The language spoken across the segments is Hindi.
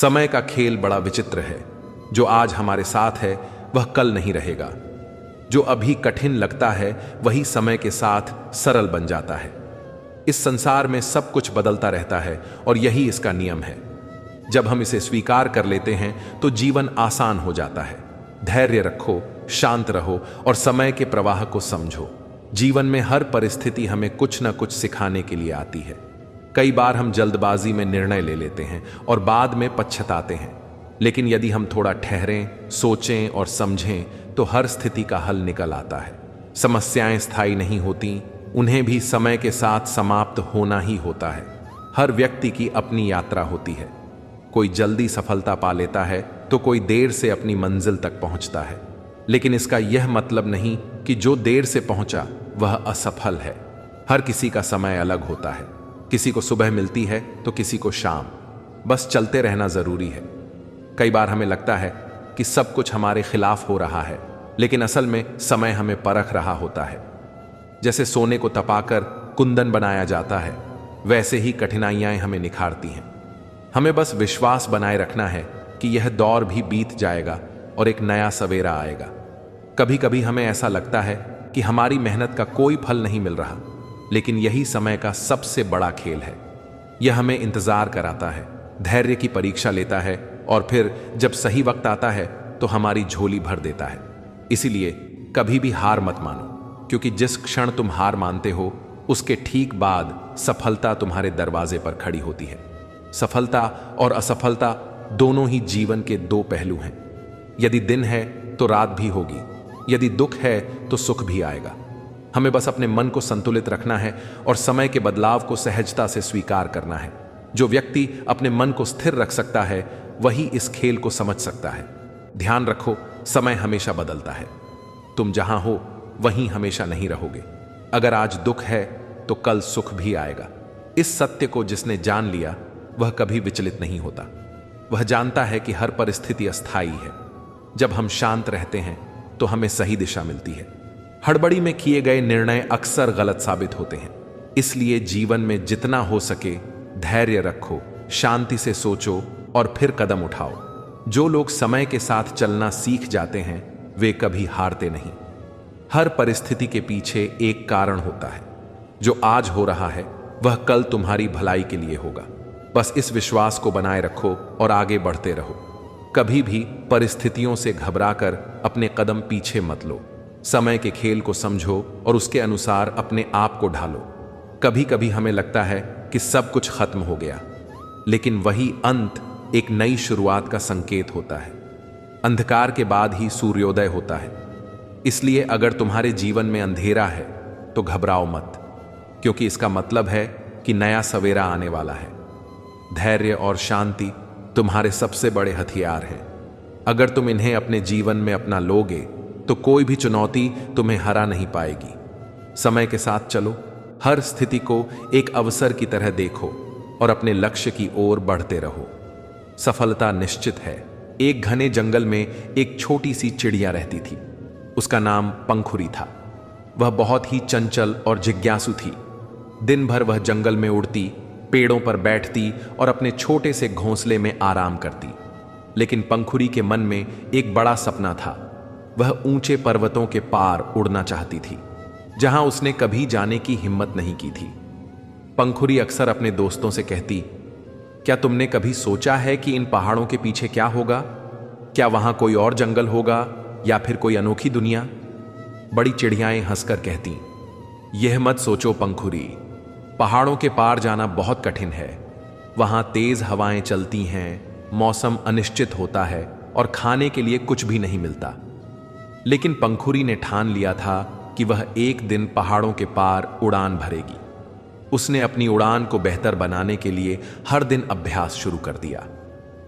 समय का खेल बड़ा विचित्र है। जो आज हमारे साथ है वह कल नहीं रहेगा। जो अभी कठिन लगता है वही समय के साथ सरल बन जाता है। इस संसार में सब कुछ बदलता रहता है और यही इसका नियम है। जब हम इसे स्वीकार कर लेते हैं तो जीवन आसान हो जाता है। धैर्य रखो, शांत रहो और समय के प्रवाह को समझो। जीवन में हर परिस्थिति हमें कुछ न कुछ सिखाने के लिए आती है। कई बार हम जल्दबाजी में निर्णय ले लेते हैं और बाद में पछताते हैं, लेकिन यदि हम थोड़ा ठहरें, सोचें और समझें तो हर स्थिति का हल निकल आता है। समस्याएं स्थायी नहीं होती, उन्हें भी समय के साथ समाप्त होना ही होता है। हर व्यक्ति की अपनी यात्रा होती है। कोई जल्दी सफलता पा लेता है तो कोई देर से अपनी मंजिल तक पहुंचता है, लेकिन इसका यह मतलब नहीं कि जो देर से पहुंचा वह असफल है। हर किसी का समय अलग होता है। किसी को सुबह मिलती है तो किसी को शाम। बस चलते रहना जरूरी है। कई बार हमें लगता है कि सब कुछ हमारे खिलाफ हो रहा है, लेकिन असल में समय हमें परख रहा होता है। जैसे सोने को तपाकर कुंदन बनाया जाता है, वैसे ही कठिनाइयां हमें निखारती हैं। हमें बस विश्वास बनाए रखना है कि यह दौर भी बीत जाएगा और एक नया सवेरा आएगा। कभी कभी हमें ऐसा लगता है कि हमारी मेहनत का कोई फल नहीं मिल रहा, लेकिन यही समय का सबसे बड़ा खेल है। यह हमें इंतजार कराता है, धैर्य की परीक्षा लेता है और फिर जब सही वक्त आता है तो हमारी झोली भर देता है। इसीलिए कभी भी हार मत मानो, क्योंकि जिस क्षण तुम हार मानते हो उसके ठीक बाद सफलता तुम्हारे दरवाजे पर खड़ी होती है। सफलता और असफलता दोनों ही जीवन के दो पहलू हैं। यदि दिन है तो रात भी होगी, यदि दुख है तो सुख भी आएगा। हमें बस अपने मन को संतुलित रखना है और समय के बदलाव को सहजता से स्वीकार करना है। जो व्यक्ति अपने मन को स्थिर रख सकता है वही इस खेल को समझ सकता है। ध्यान रखो, समय हमेशा बदलता है। तुम जहां हो वहीं हमेशा नहीं रहोगे। अगर आज दुख है तो कल सुख भी आएगा। इस सत्य को जिसने जान लिया वह कभी विचलित नहीं होता। वह जानता है कि हर परिस्थिति अस्थायी है। जब हम शांत रहते हैं तो हमें सही दिशा मिलती है। हड़बड़ी में किए गए निर्णय अक्सर गलत साबित होते हैं। इसलिए जीवन में जितना हो सके धैर्य रखो, शांति से सोचो और फिर कदम उठाओ। जो लोग समय के साथ चलना सीख जाते हैं वे कभी हारते नहीं। हर परिस्थिति के पीछे एक कारण होता है। जो आज हो रहा है वह कल तुम्हारी भलाई के लिए होगा। बस इस विश्वास को बनाए रखो और आगे बढ़ते रहो। कभी भी परिस्थितियों से घबराकर अपने कदम पीछे मत लो। समय के खेल को समझो और उसके अनुसार अपने आप को ढालो। कभी कभी हमें लगता है कि सब कुछ खत्म हो गया, लेकिन वही अंत एक नई शुरुआत का संकेत होता है। अंधकार के बाद ही सूर्योदय होता है। इसलिए अगर तुम्हारे जीवन में अंधेरा है तो घबराओ मत, क्योंकि इसका मतलब है कि नया सवेरा आने वाला है। धैर्य और शांति तुम्हारे सबसे बड़े हथियार हैं। अगर तुम इन्हें अपने जीवन में अपना लोगे तो कोई भी चुनौती तुम्हें हरा नहीं पाएगी। समय के साथ चलो, हर स्थिति को एक अवसर की तरह देखो और अपने लक्ष्य की ओर बढ़ते रहो। सफलता निश्चित है। एक घने जंगल में एक छोटी सी चिड़िया रहती थी। उसका नाम पंखुरी था। वह बहुत ही चंचल और जिज्ञासु थी। दिन भर वह जंगल में उड़ती, पेड़ों पर बैठती और अपने छोटे से घोंसले में आराम करती। लेकिन पंखुरी के मन में एक बड़ा सपना था। वह ऊंचे पर्वतों के पार उड़ना चाहती थी, जहां उसने कभी जाने की हिम्मत नहीं की थी। पंखुरी अक्सर अपने दोस्तों से कहती, क्या तुमने कभी सोचा है कि इन पहाड़ों के पीछे क्या होगा? क्या वहां कोई और जंगल होगा या फिर कोई अनोखी दुनिया? बड़ी चिड़ियाएं हंसकर कहती, यह मत सोचो पंखुरी, पहाड़ों के पार जाना बहुत कठिन है। वहां तेज हवाएं चलती हैं, मौसम अनिश्चित होता है और खाने के लिए कुछ भी नहीं मिलता। लेकिन पंखुरी ने ठान लिया था कि वह एक दिन पहाड़ों के पार उड़ान भरेगी। उसने अपनी उड़ान को बेहतर बनाने के लिए हर दिन अभ्यास शुरू कर दिया।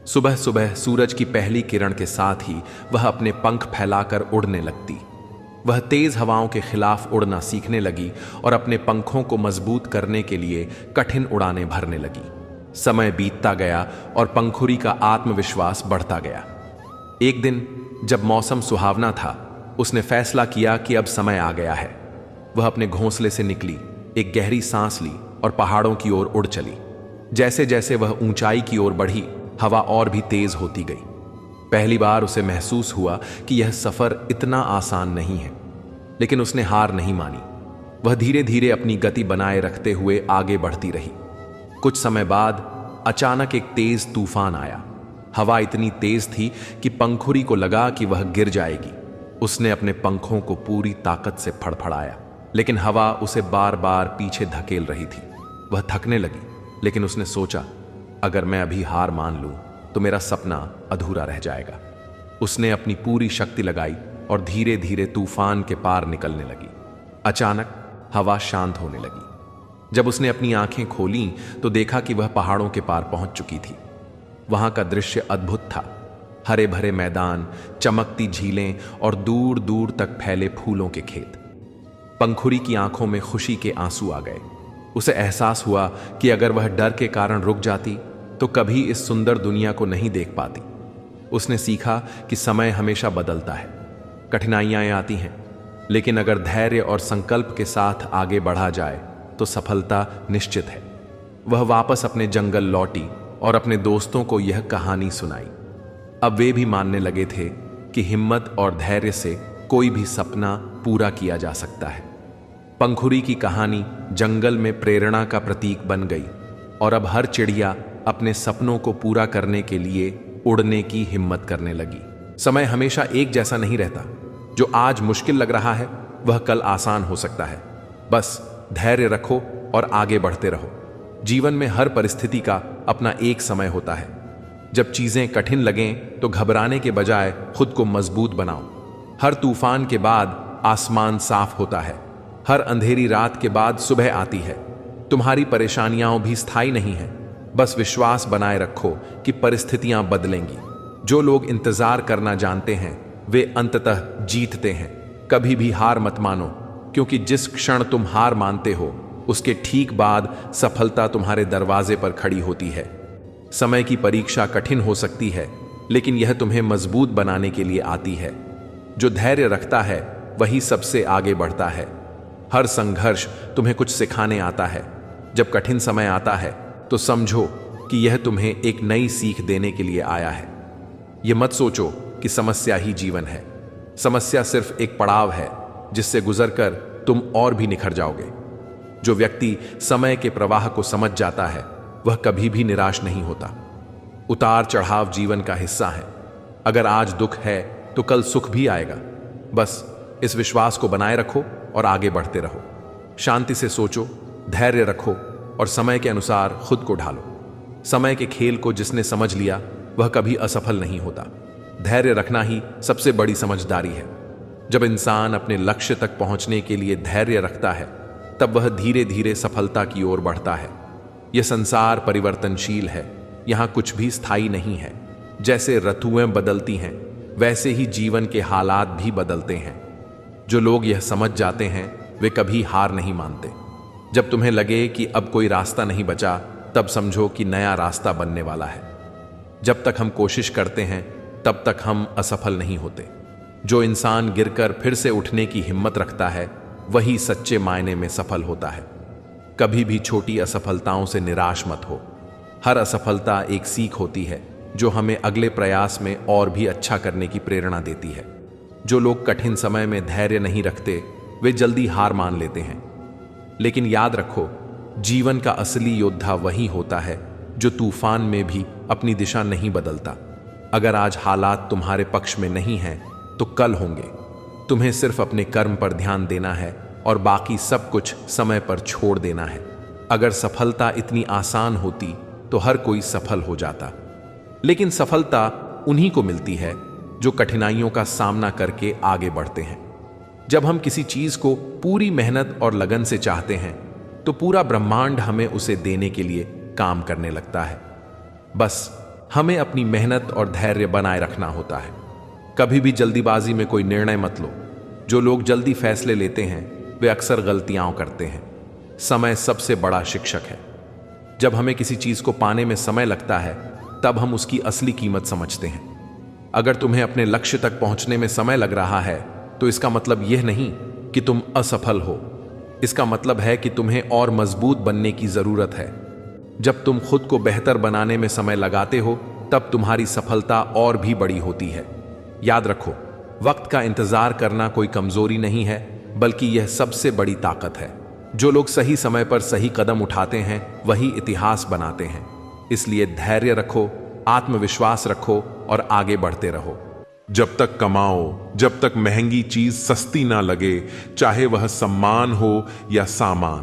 सुबह सुबह सूरज की पहली किरण के साथ ही वह अपने पंख फैलाकर उड़ने लगती। वह तेज हवाओं के खिलाफ उड़ना सीखने लगी और अपने पंखों को मजबूत करने के लिए कठिन उड़ानें भरने लगी। समय बीतता गया और पंखुरी का आत्मविश्वास बढ़ता गया। एक दिन जब मौसम सुहावना था, उसने फैसला किया कि अब समय आ गया है। वह अपने घोंसले से निकली, एक गहरी सांस ली और पहाड़ों की ओर उड़ चली। जैसे जैसे वह ऊंचाई की ओर बढ़ी, हवा और भी तेज होती गई। पहली बार उसे महसूस हुआ कि यह सफर इतना आसान नहीं है, लेकिन उसने हार नहीं मानी। वह धीरे धीरे अपनी गति बनाए रखते हुए आगे बढ़ती रही। कुछ समय बाद अचानक एक तेज तूफान आया। हवा इतनी तेज थी कि पंखुड़ी को लगा कि वह गिर जाएगी। उसने अपने पंखों को पूरी ताकत से फड़फड़ाया, लेकिन हवा उसे बार बार पीछे धकेल रही थी। वह थकने लगी, लेकिन उसने सोचा, अगर मैं अभी हार मान लूं तो मेरा सपना अधूरा रह जाएगा। उसने अपनी पूरी शक्ति लगाई और धीरे धीरे तूफान के पार निकलने लगी। अचानक हवा शांत होने लगी। जब उसने अपनी आंखें खोलीं तो देखा कि वह पहाड़ों के पार पहुंच चुकी थी। वहां का दृश्य अद्भुत था। हरे भरे मैदान, चमकती झीलें और दूर दूर तक फैले फूलों के खेत। पंखुड़ी की आंखों में खुशी के आंसू आ गए। उसे एहसास हुआ कि अगर वह डर के कारण रुक जाती तो कभी इस सुंदर दुनिया को नहीं देख पाती। उसने सीखा कि समय हमेशा बदलता है, कठिनाइयां आती हैं, लेकिन अगर धैर्य और संकल्प के साथ आगे बढ़ा जाए तो सफलता निश्चित है। वह वापस अपने जंगल लौटी और अपने दोस्तों को यह कहानी सुनाई। अब वे भी मानने लगे थे कि हिम्मत और धैर्य से कोई भी सपना पूरा किया जा सकता है। पंखुड़ी की कहानी जंगल में प्रेरणा का प्रतीक बन गई और अब हर चिड़िया अपने सपनों को पूरा करने के लिए उड़ने की हिम्मत करने लगी। समय हमेशा एक जैसा नहीं रहता। जो आज मुश्किल लग रहा है वह कल आसान हो सकता है। बस धैर्य रखो और आगे बढ़ते रहो। जीवन में हर परिस्थिति का अपना एक समय होता है। जब चीजें कठिन लगें तो घबराने के बजाय खुद को मजबूत बनाओ। हर तूफान के बाद आसमान साफ होता है। हर अंधेरी रात के बाद सुबह आती है। तुम्हारी परेशानियां भी स्थायी नहीं हैं। बस विश्वास बनाए रखो कि परिस्थितियां बदलेंगी। जो लोग इंतजार करना जानते हैं वे अंततः जीतते हैं। कभी भी हार मत मानो, क्योंकि जिस क्षण तुम हार मानते हो उसके ठीक बाद सफलता तुम्हारे दरवाजे पर खड़ी होती है। समय की परीक्षा कठिन हो सकती है, लेकिन यह तुम्हें मजबूत बनाने के लिए आती है। जो धैर्य रखता है वही सबसे आगे बढ़ता है। हर संघर्ष तुम्हें कुछ सिखाने आता है। जब कठिन समय आता है तो समझो कि यह तुम्हें एक नई सीख देने के लिए आया है। यह मत सोचो कि समस्या ही जीवन है। समस्या सिर्फ एक पड़ाव है जिससे गुजरकर तुम और भी निखर जाओगे। जो व्यक्ति समय के प्रवाह को समझ जाता है वह कभी भी निराश नहीं होता। उतार चढ़ाव जीवन का हिस्सा है। अगर आज दुख है तो कल सुख भी आएगा। बस इस विश्वास को बनाए रखो और आगे बढ़ते रहो। शांति से सोचो, धैर्य रखो और समय के अनुसार खुद को ढालो। समय के खेल को जिसने समझ लिया वह कभी असफल नहीं होता। धैर्य रखना ही सबसे बड़ी समझदारी है। जब इंसान अपने लक्ष्य तक पहुंचने के लिए धैर्य रखता है तब वह धीरे धीरे सफलता की ओर बढ़ता है। यह संसार परिवर्तनशील है। यहां कुछ भी स्थायी नहीं है। जैसे ऋतुएं बदलती हैं वैसे ही जीवन के हालात भी बदलते हैं। जो लोग यह समझ जाते हैं वे कभी हार नहीं मानते। जब तुम्हें लगे कि अब कोई रास्ता नहीं बचा तब समझो कि नया रास्ता बनने वाला है। जब तक हम कोशिश करते हैं तब तक हम असफल नहीं होते। जो इंसान गिरकर फिर से उठने की हिम्मत रखता है वही सच्चे मायने में सफल होता है। कभी भी छोटी असफलताओं से निराश मत हो। हर असफलता एक सीख होती है जो हमें अगले प्रयास में और भी अच्छा करने की प्रेरणा देती है। जो लोग कठिन समय में धैर्य नहीं रखते वे जल्दी हार मान लेते हैं। लेकिन याद रखो, जीवन का असली योद्धा वही होता है जो तूफान में भी अपनी दिशा नहीं बदलता। अगर आज हालात तुम्हारे पक्ष में नहीं हैं तो कल होंगे। तुम्हें सिर्फ अपने कर्म पर ध्यान देना है और बाकी सब कुछ समय पर छोड़ देना है। अगर सफलता इतनी आसान होती तो हर कोई सफल हो जाता। लेकिन सफलता उन्हीं को मिलती है जो कठिनाइयों का सामना करके आगे बढ़ते हैं। जब हम किसी चीज को पूरी मेहनत और लगन से चाहते हैं तो पूरा ब्रह्मांड हमें उसे देने के लिए काम करने लगता है। बस हमें अपनी मेहनत और धैर्य बनाए रखना होता है। कभी भी जल्दीबाजी में कोई निर्णय मत लो। जो लोग जल्दी फैसले लेते हैं वे अक्सर गलतियां करते हैं। समय सबसे बड़ा शिक्षक है। जब हमें किसी चीज को पाने में समय लगता है तब हम उसकी असली कीमत समझते हैं। अगर तुम्हें अपने लक्ष्य तक पहुंचने में समय लग रहा है तो इसका मतलब यह नहीं कि तुम असफल हो। इसका मतलब है कि तुम्हें और मजबूत बनने की जरूरत है। जब तुम खुद को बेहतर बनाने में समय लगाते हो तब तुम्हारी सफलता और भी बड़ी होती है। याद रखो, वक्त का इंतजार करना कोई कमजोरी नहीं है, बल्कि यह सबसे बड़ी ताकत है। जो लोग सही समय पर सही कदम उठाते हैं वही इतिहास बनाते हैं। इसलिए धैर्य रखो, आत्मविश्वास रखो और आगे बढ़ते रहो। जब तक कमाओ, जब तक महंगी चीज सस्ती ना लगे, चाहे वह सम्मान हो या सामान।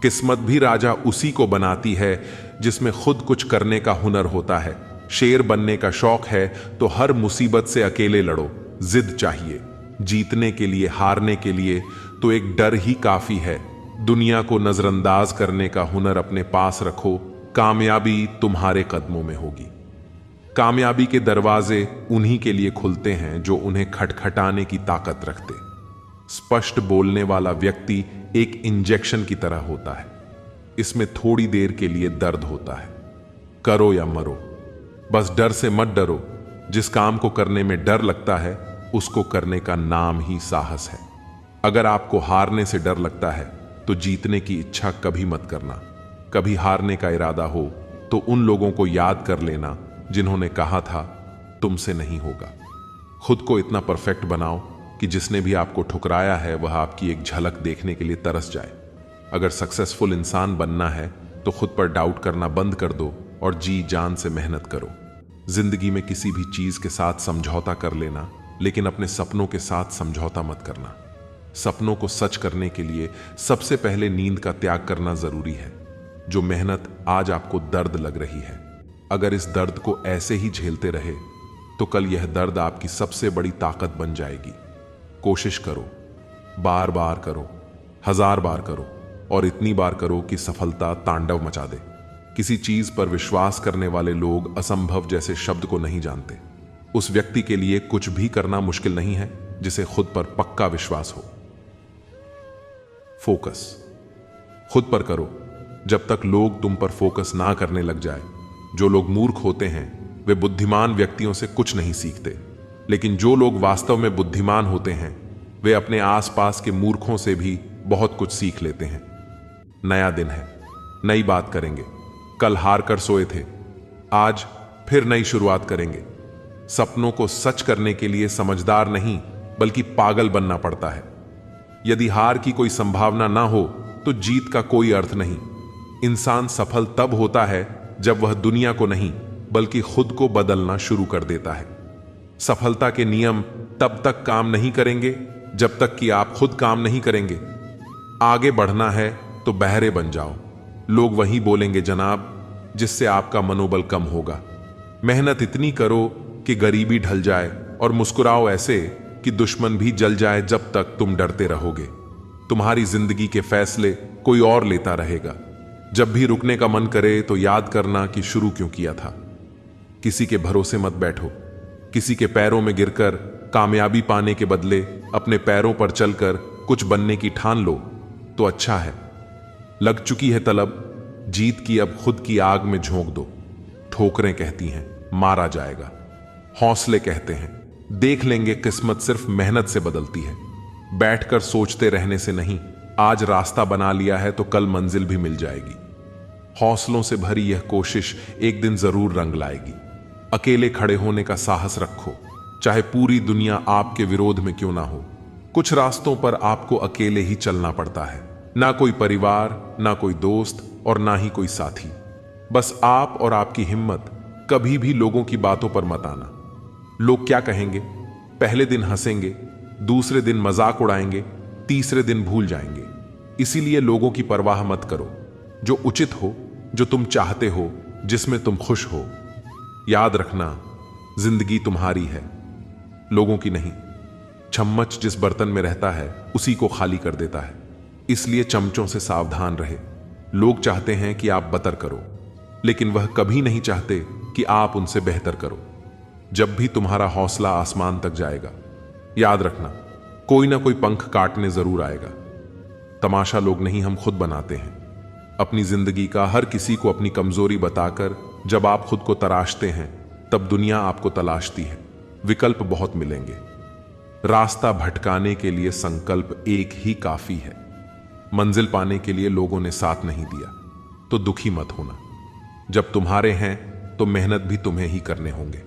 किस्मत भी राजा उसी को बनाती है जिसमें खुद कुछ करने का हुनर होता है। शेर बनने का शौक है तो हर मुसीबत से अकेले लड़ो। जिद चाहिए जीतने के लिए, हारने के लिए तो एक डर ही काफी है। दुनिया को नजरअंदाज करने का हुनर अपने पास रखो, कामयाबी तुम्हारे कदमों में होगी। कामयाबी के दरवाजे उन्हीं के लिए खुलते हैं जो उन्हें खटखटाने की ताकत रखते। स्पष्ट बोलने वाला व्यक्ति एक इंजेक्शन की तरह होता है। इसमें थोड़ी देर के लिए दर्द होता है। करो या मरो, बस डर से मत डरो। जिस काम को करने में डर लगता है उसको करने का नाम ही साहस है। अगर आपको हारने से डर लगता है तो जीतने की इच्छा कभी मत करना। कभी हारने का इरादा हो तो उन लोगों को याद कर लेना जिन्होंने कहा था तुमसे नहीं होगा। खुद को इतना परफेक्ट बनाओ कि जिसने भी आपको ठुकराया है वह आपकी एक झलक देखने के लिए तरस जाए। अगर सक्सेसफुल इंसान बनना है तो खुद पर डाउट करना बंद कर दो और जी जान से मेहनत करो। जिंदगी में किसी भी चीज के साथ समझौता कर लेना, लेकिन अपने सपनों के साथ समझौता मत करना। सपनों को सच करने के लिए सबसे पहले नींद का त्याग करना जरूरी है। जो मेहनत आज आपको दर्द लग रही है, अगर इस दर्द को ऐसे ही झेलते रहे तो कल यह दर्द आपकी सबसे बड़ी ताकत बन जाएगी। कोशिश करो, बार बार करो, 1000 बार करो और इतनी बार करो कि सफलता तांडव मचा दे। किसी चीज पर विश्वास करने वाले लोग असंभव जैसे शब्द को नहीं जानते। उस व्यक्ति के लिए कुछ भी करना मुश्किल नहीं है जिसे खुद पर पक्का विश्वास हो। फोकस खुद पर करो जब तक लोग तुम पर फोकस ना करने लग जाए। जो लोग मूर्ख होते हैं वे बुद्धिमान व्यक्तियों से कुछ नहीं सीखते, लेकिन जो लोग वास्तव में बुद्धिमान होते हैं वे अपने आसपास के मूर्खों से भी बहुत कुछ सीख लेते हैं। नया दिन है, नई बात करेंगे। कल हार कर सोए थे, आज फिर नई शुरुआत करेंगे। सपनों को सच करने के लिए समझदार नहीं बल्कि पागल बनना पड़ता है। यदि हार की कोई संभावना ना हो तो जीत का कोई अर्थ नहीं। इंसान सफल तब होता है जब वह दुनिया को नहीं बल्कि खुद को बदलना शुरू कर देता है। सफलता के नियम तब तक काम नहीं करेंगे जब तक कि आप खुद काम नहीं करेंगे। आगे बढ़ना है तो बहरे बन जाओ। लोग वही बोलेंगे जनाब जिससे आपका मनोबल कम होगा। मेहनत इतनी करो कि गरीबी ढल जाए और मुस्कुराओ ऐसे कि दुश्मन भी जल जाए जब तक तुम डरते रहोगे। तुम्हारी जिंदगी के फैसले कोई और लेता रहेगा। जब भी रुकने का मन करे तो याद करना कि शुरू क्यों किया था। किसी के भरोसे मत बैठो। किसी के पैरों में गिरकर कामयाबी पाने के बदले अपने पैरों पर चलकर कुछ बनने की ठान लो तो अच्छा है। लग चुकी है तलब, जीत की अब खुद की आग में झोंक दो। ठोकरें कहती हैं मारा जाएगा, हौसले कहते हैं देख लेंगे। किस्मत सिर्फ मेहनत से बदलती है। बैठकर सोचते रहने से नहीं। आज रास्ता बना लिया है तो कल मंजिल भी मिल जाएगी। हौसलों से भरी यह कोशिश एक दिन जरूर रंग लाएगी। अकेले खड़े होने का साहस रखो, चाहे पूरी दुनिया आपके विरोध में क्यों ना हो। कुछ रास्तों पर आपको अकेले ही चलना पड़ता है। ना कोई परिवार, ना कोई दोस्त और ना ही कोई साथी। बस आप और आपकी हिम्मत। कभी भी लोगों की बातों पर मत आना। लोग क्या कहेंगे? पहले दिन हंसेंगे, दूसरे दिन मजाक उड़ाएंगे, तीसरे दिन भूल जाएंगे। इसीलिए लोगों की परवाह मत करो। जो उचित हो, जो तुम चाहते हो, जिसमें तुम खुश हो। याद रखना, जिंदगी तुम्हारी है, लोगों की नहीं। चम्मच जिस बर्तन में रहता है उसी को खाली कर देता है। इसलिए चमचों से सावधान रहे। लोग चाहते हैं कि आप बतर करो, लेकिन वह कभी नहीं चाहते कि आप उनसे बेहतर करो। जब भी तुम्हारा हौसला आसमान तक जाएगा, याद रखना कोई ना कोई पंख काटने जरूर आएगा। तमाशा लोग नहीं, हम खुद बनाते हैं अपनी जिंदगी का। हर किसी को अपनी कमजोरी बताकर जब आप खुद को तराशते हैं तब दुनिया आपको तलाशती है। विकल्प बहुत मिलेंगे। रास्ता भटकाने के लिए संकल्प एक ही काफी है। मंजिल पाने के लिए लोगों ने साथ नहीं दिया तो दुखी मत होना। जब तुम्हारे हैं तो मेहनत भी तुम्हें ही करने होंगे,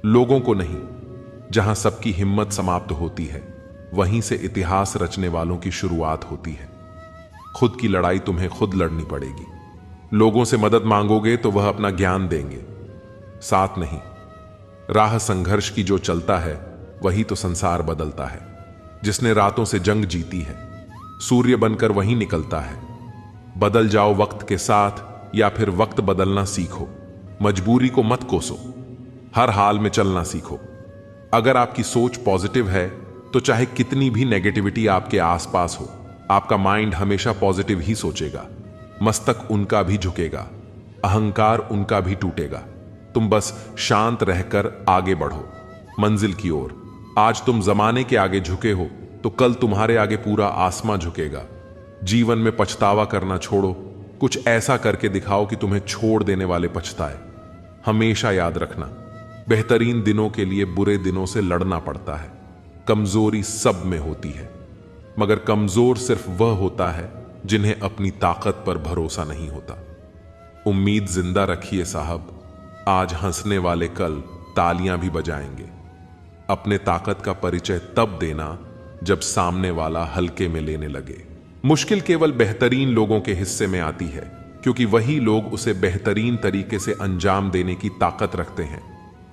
लोगों को नहीं। जहां सबकी हिम्मत समाप्त होती है, वहीं से इतिहास रचने वालों की शुरुआत होती है। खुद की लड़ाई तुम्हें खुद लड़नी पड़ेगी। लोगों से मदद मांगोगे तो वह अपना ज्ञान देंगे, साथ नहीं। राह संघर्ष की जो चलता है, वही तो संसार बदलता है। जिसने रातों से जंग जीती है, सूर्य बनकर वही निकलता है। बदल जाओ वक्त के साथ, या फिर वक्त बदलना सीखो। मजबूरी को मत कोसो, हर हाल में चलना सीखो। अगर आपकी सोच पॉजिटिव है, तो चाहे कितनी भी नेगेटिविटी आपके आसपास हो, आपका माइंड हमेशा पॉजिटिव ही सोचेगा। मस्तक उनका भी झुकेगा, अहंकार उनका भी टूटेगा। तुम बस शांत रहकर आगे बढ़ो मंजिल की ओर। आज तुम जमाने के आगे झुके हो, तो कल तुम्हारे आगे पूरा आसमां झुकेगा। जीवन में पछतावा करना छोड़ो, कुछ ऐसा करके दिखाओ कि तुम्हें छोड़ देने वाले पछताए। हमेशा याद रखना, बेहतरीन दिनों के लिए बुरे दिनों से लड़ना पड़ता है। कमजोरी सब में होती है, मगर कमजोर सिर्फ वह होता है जिन्हें अपनी ताकत पर भरोसा नहीं होता। उम्मीद जिंदा रखिए साहब, आज हंसने वाले कल तालियां भी बजाएंगे। अपने ताकत का परिचय तब देना जब सामने वाला हल्के में लेने लगे। मुश्किल केवल बेहतरीन लोगों के हिस्से में आती है, क्योंकि वही लोग उसे बेहतरीन तरीके से अंजाम देने की ताकत रखते हैं।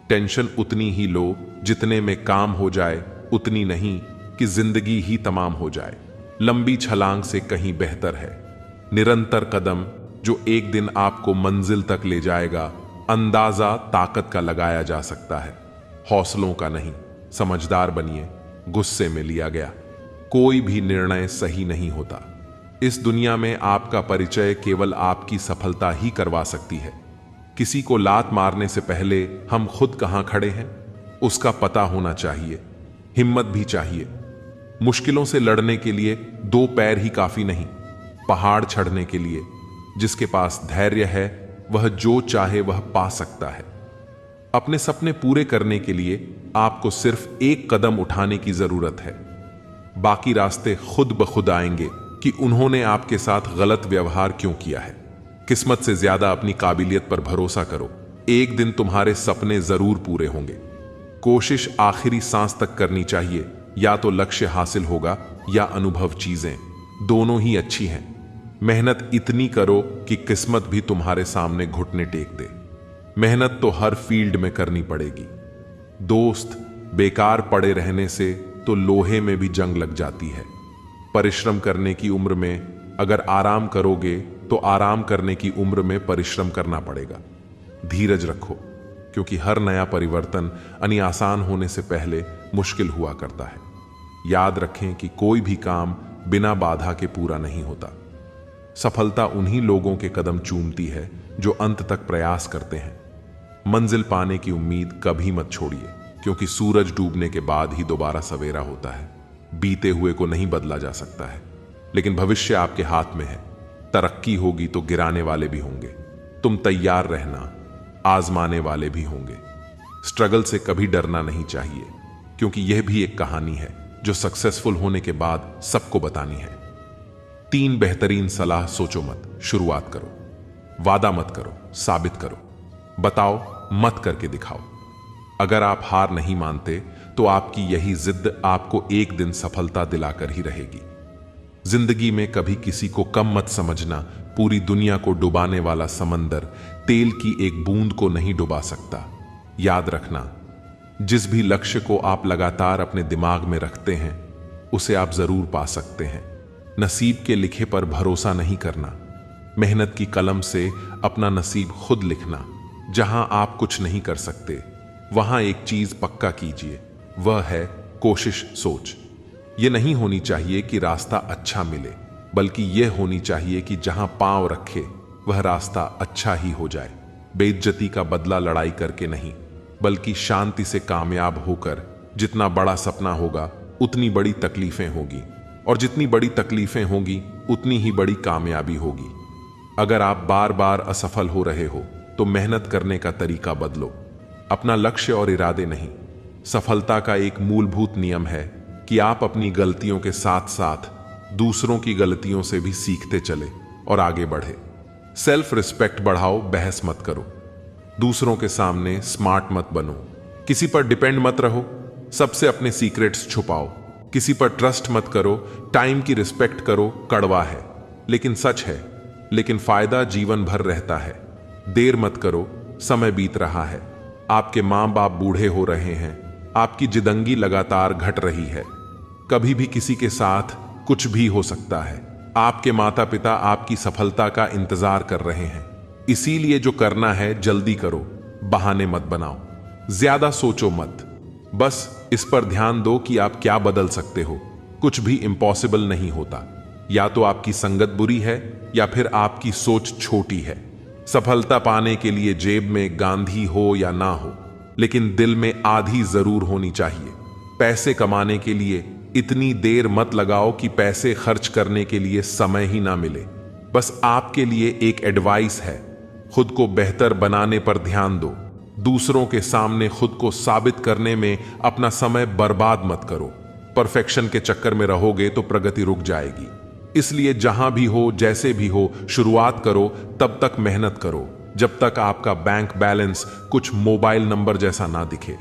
टेंशन उतनी ही लो जितने में काम हो जाए, उतनी नहीं कि जिंदगी ही तमाम हो जाए। लंबी छलांग से कहीं बेहतर है निरंतर कदम, जो एक दिन आपको मंजिल तक ले जाएगा। अंदाजा ताकत का लगाया जा सकता है, हौसलों का नहीं। समझदार बनिए, गुस्से में लिया गया कोई भी निर्णय सही नहीं होता। इस दुनिया में आपका परिचय केवल आपकी सफलता ही करवा सकती है। किसी को लात मारने से पहले हम खुद कहां खड़े हैं, उसका पता होना चाहिए। हिम्मत भी चाहिए। मुश्किलों से लड़ने के लिए दो पैर ही काफी नहीं, पहाड़ चढ़ने के लिए जिसके पास धैर्य है, वह जो चाहे वह पा सकता है। अपने सपने पूरे करने के लिए आपको सिर्फ एक कदम उठाने की जरूरत है। बाकी रास्ते खुद ब खुद आएंगे कि उन्होंने आपके साथ गलत व्यवहार क्यों किया है। किस्मत से ज्यादा अपनी काबिलियत पर भरोसा करो। एक दिन तुम्हारे सपने जरूर पूरे होंगे। कोशिश आखिरी सांस तक करनी चाहिए। या तो लक्ष्य हासिल होगा या अनुभव, चीजें दोनों ही अच्छी हैं। मेहनत इतनी करो कि किस्मत भी तुम्हारे सामने घुटने टेक दे। मेहनत तो हर फील्ड में करनी पड़ेगी दोस्त। बेकार पड़े रहने से तो लोहे में भी जंग लग जाती है। परिश्रम करने की उम्र में अगर आराम करोगे, तो आराम करने की उम्र में परिश्रम करना पड़ेगा। धीरज रखो, क्योंकि हर नया परिवर्तन आसान होने से पहले मुश्किल हुआ करता है। याद रखें कि कोई भी काम बिना बाधा के पूरा नहीं होता। सफलता उन्हीं लोगों के कदम चूमती है जो अंत तक प्रयास करते हैं। मंजिल पाने की उम्मीद कभी मत छोड़िए, क्योंकि सूरज डूबने के बाद ही दोबारा सवेरा होता है। बीते हुए को नहीं बदला जा सकता है, लेकिन भविष्य आपके हाथ में है। तरक्की होगी तो गिराने वाले भी होंगे। तुम तैयार रहना, आजमाने वाले भी होंगे। स्ट्रगल से कभी डरना नहीं चाहिए, क्योंकि यह भी एक कहानी है जो सक्सेसफुल होने के बाद सबको बतानी है। 3 बेहतरीन सलाह सोचो मत, शुरुआत करो। वादा मत करो, साबित करो। बताओ मत करके दिखाओ। अगर आप हार नहीं मानते, तो आपकी यही जिद आपको एक दिन सफलता दिलाकर ही रहेगी। जिंदगी में कभी किसी को कम मत समझना। पूरी दुनिया को डुबाने वाला समंदर तेल की एक बूंद को नहीं डुबा सकता। याद रखना, जिस भी लक्ष्य को आप लगातार अपने दिमाग में रखते हैं, उसे आप जरूर पा सकते हैं। नसीब के लिखे पर भरोसा नहीं करना। मेहनत की कलम से अपना नसीब खुद लिखना। जहां आप कुछ नहीं कर सकते, वहां एक चीज पक्का कीजिए, वह है कोशिश। सोच यह नहीं होनी चाहिए कि रास्ता अच्छा मिले, बल्कि यह होनी चाहिए कि जहां पांव रखे वह रास्ता अच्छा ही हो जाए। बेइज्जती का बदला लड़ाई करके नहीं, बल्कि शांति से कामयाब होकर। जितना बड़ा सपना होगा, उतनी बड़ी तकलीफें होगी, और जितनी बड़ी तकलीफें होंगी, उतनी ही बड़ी कामयाबी होगी। अगर आप बार बार असफल हो रहे हो, तो मेहनत करने का तरीका बदलो। अपना लक्ष्य और इरादे नहीं। सफलता का एक मूलभूत नियम है कि आप अपनी गलतियों के साथ साथ दूसरों की गलतियों से भी सीखते चले और आगे बढ़े। सेल्फ रिस्पेक्ट बढ़ाओ, बहस मत करो। दूसरों के सामने स्मार्ट मत बनो, किसी पर डिपेंड मत रहो, सबसे अपने सीक्रेट्स छुपाओ, किसी पर ट्रस्ट मत करो, टाइम की रिस्पेक्ट करो। कड़वा है लेकिन सच है, लेकिन फायदा जीवन भर रहता है। देर मत करो, समय बीत रहा है, आपके माँ बाप बूढ़े हो रहे हैं, आपकी जिंदगी लगातार घट रही है। कभी भी किसी के साथ कुछ भी हो सकता है। आपके माता पिता आपकी सफलता का इंतजार कर रहे हैं, इसीलिए जो करना है जल्दी करो, बहाने मत बनाओ, ज्यादा सोचो मत। बस इस पर ध्यान दो कि आप क्या बदल सकते हो। कुछ भी इम्पॉसिबल नहीं होता, या तो आपकी संगत बुरी है या फिर आपकी सोच छोटी है। सफलता पाने के लिए जेब में गांधी हो या ना हो, लेकिन दिल में आधी जरूर होनी चाहिए। पैसे कमाने के लिए इतनी देर मत लगाओ कि पैसे खर्च करने के लिए समय ही ना मिले। बस आपके लिए एक एडवाइस है, खुद को बेहतर बनाने पर ध्यान दो। दूसरों के सामने खुद को साबित करने में अपना समय बर्बाद मत करो। परफेक्शन के चक्कर में रहोगे तो प्रगति रुक जाएगी। इसलिए जहां भी हो, जैसे भी हो, शुरुआत करो। तब तक मेहनत करो जब तक आपका बैंक बैलेंस कुछ मोबाइल नंबर जैसा ना दिखे।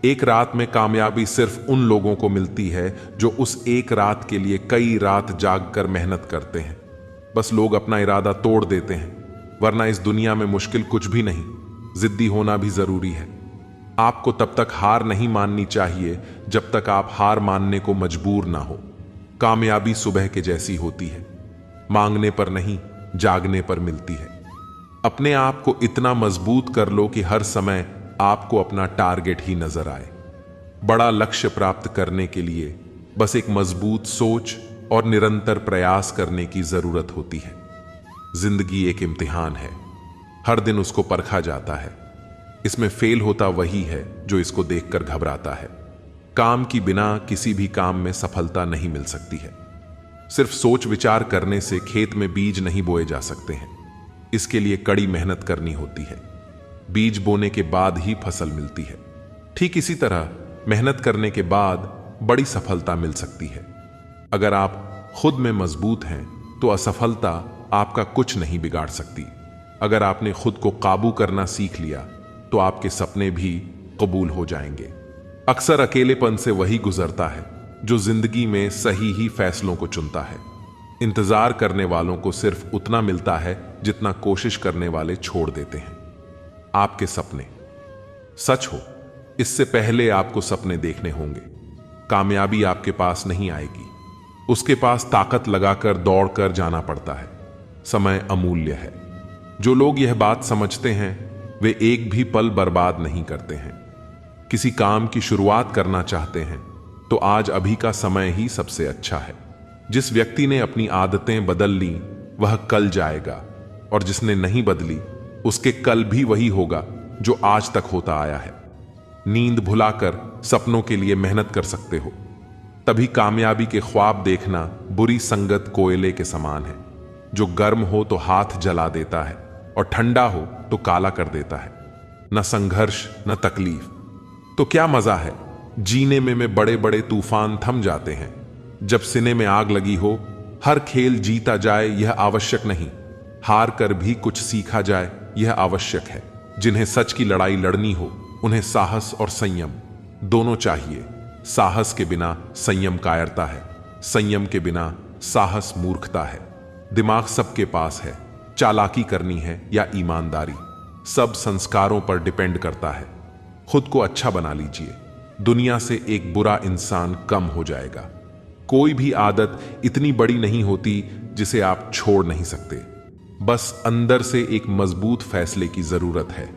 एक रात में कामयाबी सिर्फ उन लोगों को मिलती है जो उस एक रात के लिए कई रात जाग कर मेहनत करते हैं। बस लोग अपना इरादा तोड़ देते हैं, वरना इस दुनिया में मुश्किल कुछ भी नहीं। जिद्दी होना भी जरूरी है। आपको तब तक हार नहीं माननी चाहिए जब तक आप हार मानने को मजबूर ना हो। कामयाबी सुबह के जैसी होती है, मांगने पर नहीं, जागने पर मिलती है। अपने आप को इतना मजबूत कर लो कि हर समय आपको अपना टारगेट ही नजर आए। बड़ा लक्ष्य प्राप्त करने के लिए बस एक मजबूत सोच और निरंतर प्रयास करने की जरूरत होती है। जिंदगी एक इम्तिहान है, हर दिन उसको परखा जाता है। इसमें फेल होता वही है जो इसको देखकर घबराता है। काम की बिना किसी भी काम में सफलता नहीं मिल सकती है। सिर्फ सोच विचार करने से खेत में बीज नहीं बोए जा सकते हैं, इसके लिए कड़ी मेहनत करनी होती है। बीज बोने के बाद ही फसल मिलती है। ठीक इसी तरह मेहनत करने के बाद बड़ी सफलता मिल सकती है। अगर आप खुद में मजबूत हैं तो असफलता आपका कुछ नहीं बिगाड़ सकती। अगर आपने खुद को काबू करना सीख लिया तो आपके सपने भी कबूल हो जाएंगे। अक्सर अकेलेपन से वही गुजरता है जो जिंदगी में सही ही फैसलों को चुनता है। इंतजार करने वालों को सिर्फ उतना मिलता है जितना कोशिश करने वाले छोड़ देते हैं। आपके सपने सच हो, इससे पहले आपको सपने देखने होंगे। कामयाबी आपके पास नहीं आएगी, उसके पास ताकत लगाकर दौड़कर जाना पड़ता है। समय अमूल्य है। जो लोग यह बात समझते हैं वे एक भी पल बर्बाद नहीं करते हैं। किसी काम की शुरुआत करना चाहते हैं तो आज अभी का समय ही सबसे अच्छा है। जिस व्यक्ति ने अपनी आदतें बदल ली वह कल जाएगा, और जिसने नहीं बदली उसके कल भी वही होगा जो आज तक होता आया है। नींद भुलाकर सपनों के लिए मेहनत कर सकते हो, तभी कामयाबी के ख्वाब देखना बुरी संगत कोयले के समान है, जो गर्म हो तो हाथ जला देता है और ठंडा हो तो काला कर देता है। न संघर्ष न तकलीफ तो क्या मजा है जीने में बड़े बड़े तूफान थम जाते हैं। जब सीने में आग लगी हो, हर खेल जीता जाए यह आवश्यक नहीं, हार कर भी कुछ सीखा जाए यह आवश्यक है। जिन्हें सच की लड़ाई लड़नी हो उन्हें साहस और संयम दोनों चाहिए। साहस के बिना संयम कायरता है, संयम के बिना साहस मूर्खता है। दिमाग सबके पास है, चालाकी करनी है या ईमानदारी, सब संस्कारों पर डिपेंड करता है। खुद को अच्छा बना लीजिए, दुनिया से एक बुरा इंसान कम हो जाएगा। कोई भी आदत इतनी बड़ी नहीं होती जिसे आप छोड़ नहीं सकते, बस अंदर से एक मजबूत फैसले की जरूरत है।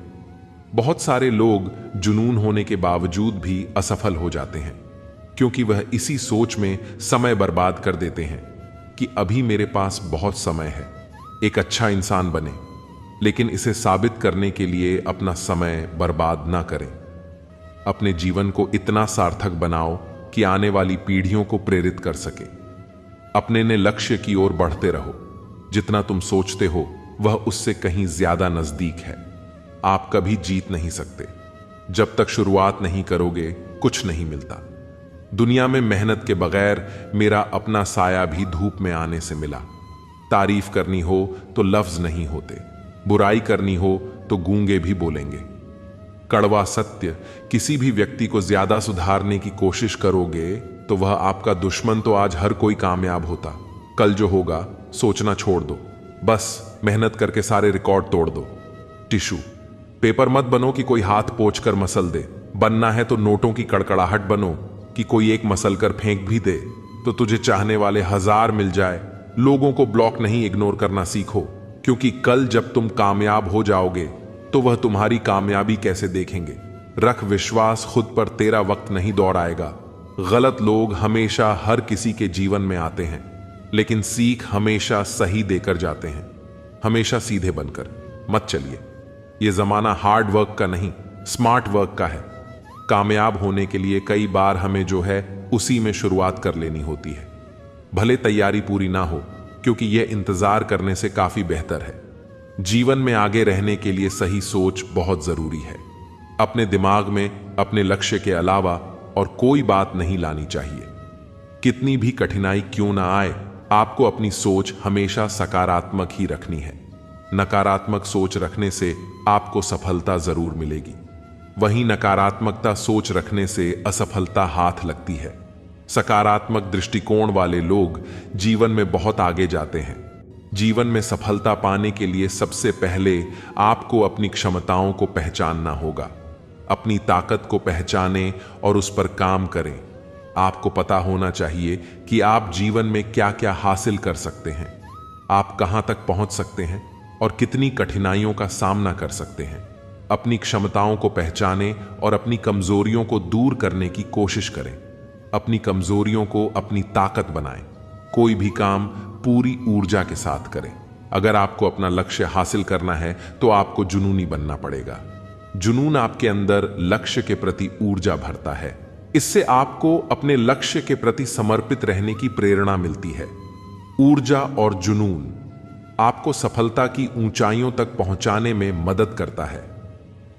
बहुत सारे लोग जुनून होने के बावजूद भी असफल हो जाते हैं, क्योंकि वह इसी सोच में समय बर्बाद कर देते हैं कि अभी मेरे पास बहुत समय है एक अच्छा इंसान बने, लेकिन इसे साबित करने के लिए अपना समय बर्बाद ना करें। अपने जीवन को इतना सार्थक बनाओ कि आने वाली पीढ़ियों को प्रेरित कर सके। अपने ने लक्ष्य की ओर बढ़ते रहो, जितना तुम सोचते हो वह उससे कहीं ज्यादा नजदीक है। आप कभी जीत नहीं सकते, जब तक शुरुआत नहीं करोगे कुछ नहीं मिलता। दुनिया में मेहनत के बगैर मेरा अपना साया भी धूप में आने से मिला। तारीफ करनी हो तो लफ्ज नहीं होते, बुराई करनी हो तो गूंगे भी बोलेंगे। कड़वा सत्य, किसी भी व्यक्ति को ज्यादा सुधारने की कोशिश करोगे तो वह आपका दुश्मन तो आज हर कोई कामयाब होता, कल जो होगा सोचना छोड़ दो, बस मेहनत करके सारे रिकॉर्ड तोड़ दो। टिश्यू पेपर मत बनो कि कोई हाथ पोंछ कर मसल दे, बनना है तो नोटों की कड़कड़ाहट बनो कि कोई एक मसल कर फेंक भी दे तो तुझे चाहने वाले 1000 मिल जाए। लोगों को ब्लॉक नहीं इग्नोर करना सीखो, क्योंकि कल जब तुम कामयाब हो जाओगे तो वह तुम्हारी कामयाबी कैसे देखेंगे। रख विश्वास खुद पर, तेरा वक्त नहीं दौड़ आएगा। गलत लोग हमेशा हर किसी के जीवन में आते हैं, लेकिन सीख हमेशा सही देकर जाते हैं। हमेशा सीधे बनकर मत चलिए। यह जमाना हार्ड वर्क का नहीं, स्मार्ट वर्क का है। कामयाब होने के लिए कई बार हमें जो है उसी में शुरुआत कर लेनी होती है, भले तैयारी पूरी ना हो, क्योंकि यह इंतजार करने से काफी बेहतर है। जीवन में आगे रहने के लिए सही सोच बहुत जरूरी है। अपने दिमाग में अपने लक्ष्य के अलावा और कोई बात नहीं लानी चाहिए। कितनी भी कठिनाई क्यों ना आए, आपको अपनी सोच हमेशा सकारात्मक ही रखनी है। नकारात्मक सोच रखने से आपको सफलता जरूर मिलेगी, वहीं नकारात्मकता सोच रखने से असफलता हाथ लगती है। सकारात्मक दृष्टिकोण वाले लोग जीवन में बहुत आगे जाते हैं। जीवन में सफलता पाने के लिए सबसे पहले आपको अपनी क्षमताओं को पहचानना होगा। अपनी ताकत को पहचानें और उस पर काम करें। आपको पता होना चाहिए कि आप जीवन में क्या क्या हासिल कर सकते हैं, आप कहां तक पहुंच सकते हैं और कितनी कठिनाइयों का सामना कर सकते हैं। अपनी क्षमताओं को पहचानें और अपनी कमजोरियों को दूर करने की कोशिश करें। अपनी कमजोरियों को अपनी ताकत बनाएं। कोई भी काम पूरी ऊर्जा के साथ करें। अगर आपको अपना लक्ष्य हासिल करना है तो आपको जुनूनी बनना पड़ेगा। जुनून आपके अंदर लक्ष्य के प्रति ऊर्जा भरता है। इससे आपको अपने लक्ष्य के प्रति समर्पित रहने की प्रेरणा मिलती है। ऊर्जा और जुनून आपको सफलता की ऊंचाइयों तक पहुंचाने में मदद करता है।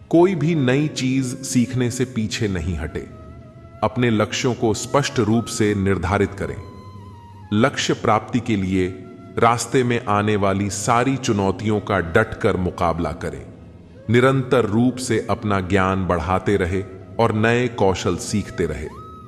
कोई भी नई चीज सीखने से पीछे नहीं हटे। अपने लक्ष्यों को स्पष्ट रूप से निर्धारित करें। लक्ष्य प्राप्ति के लिए रास्ते में आने वाली सारी चुनौतियों का डटकर मुकाबला करें। निरंतर रूप से अपना ज्ञान बढ़ाते रहे और नए कौशल सीखते रहे।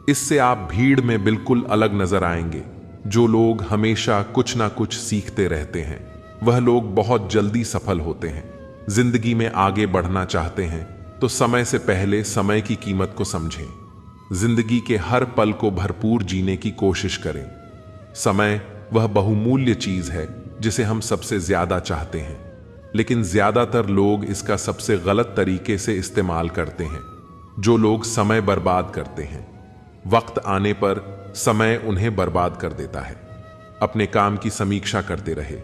इससे आप भीड़ में बिल्कुल अलग नजर आएंगे। जो लोग हमेशा कुछ ना कुछ सीखते रहते हैं, वह लोग बहुत जल्दी सफल होते हैं। जिंदगी में आगे बढ़ना चाहते हैं तो समय से पहले समय की कीमत को समझें। जिंदगी के हर पल को भरपूर जीने की कोशिश करें। समय वह बहुमूल्य चीज है जिसे हम सबसे ज्यादा चाहते हैं, लेकिन ज्यादातर लोग इसका सबसे गलत तरीके से इस्तेमाल करते हैं। जो लोग समय बर्बाद करते हैं, वक्त आने पर समय उन्हें बर्बाद कर देता है। अपने काम की समीक्षा करते रहे।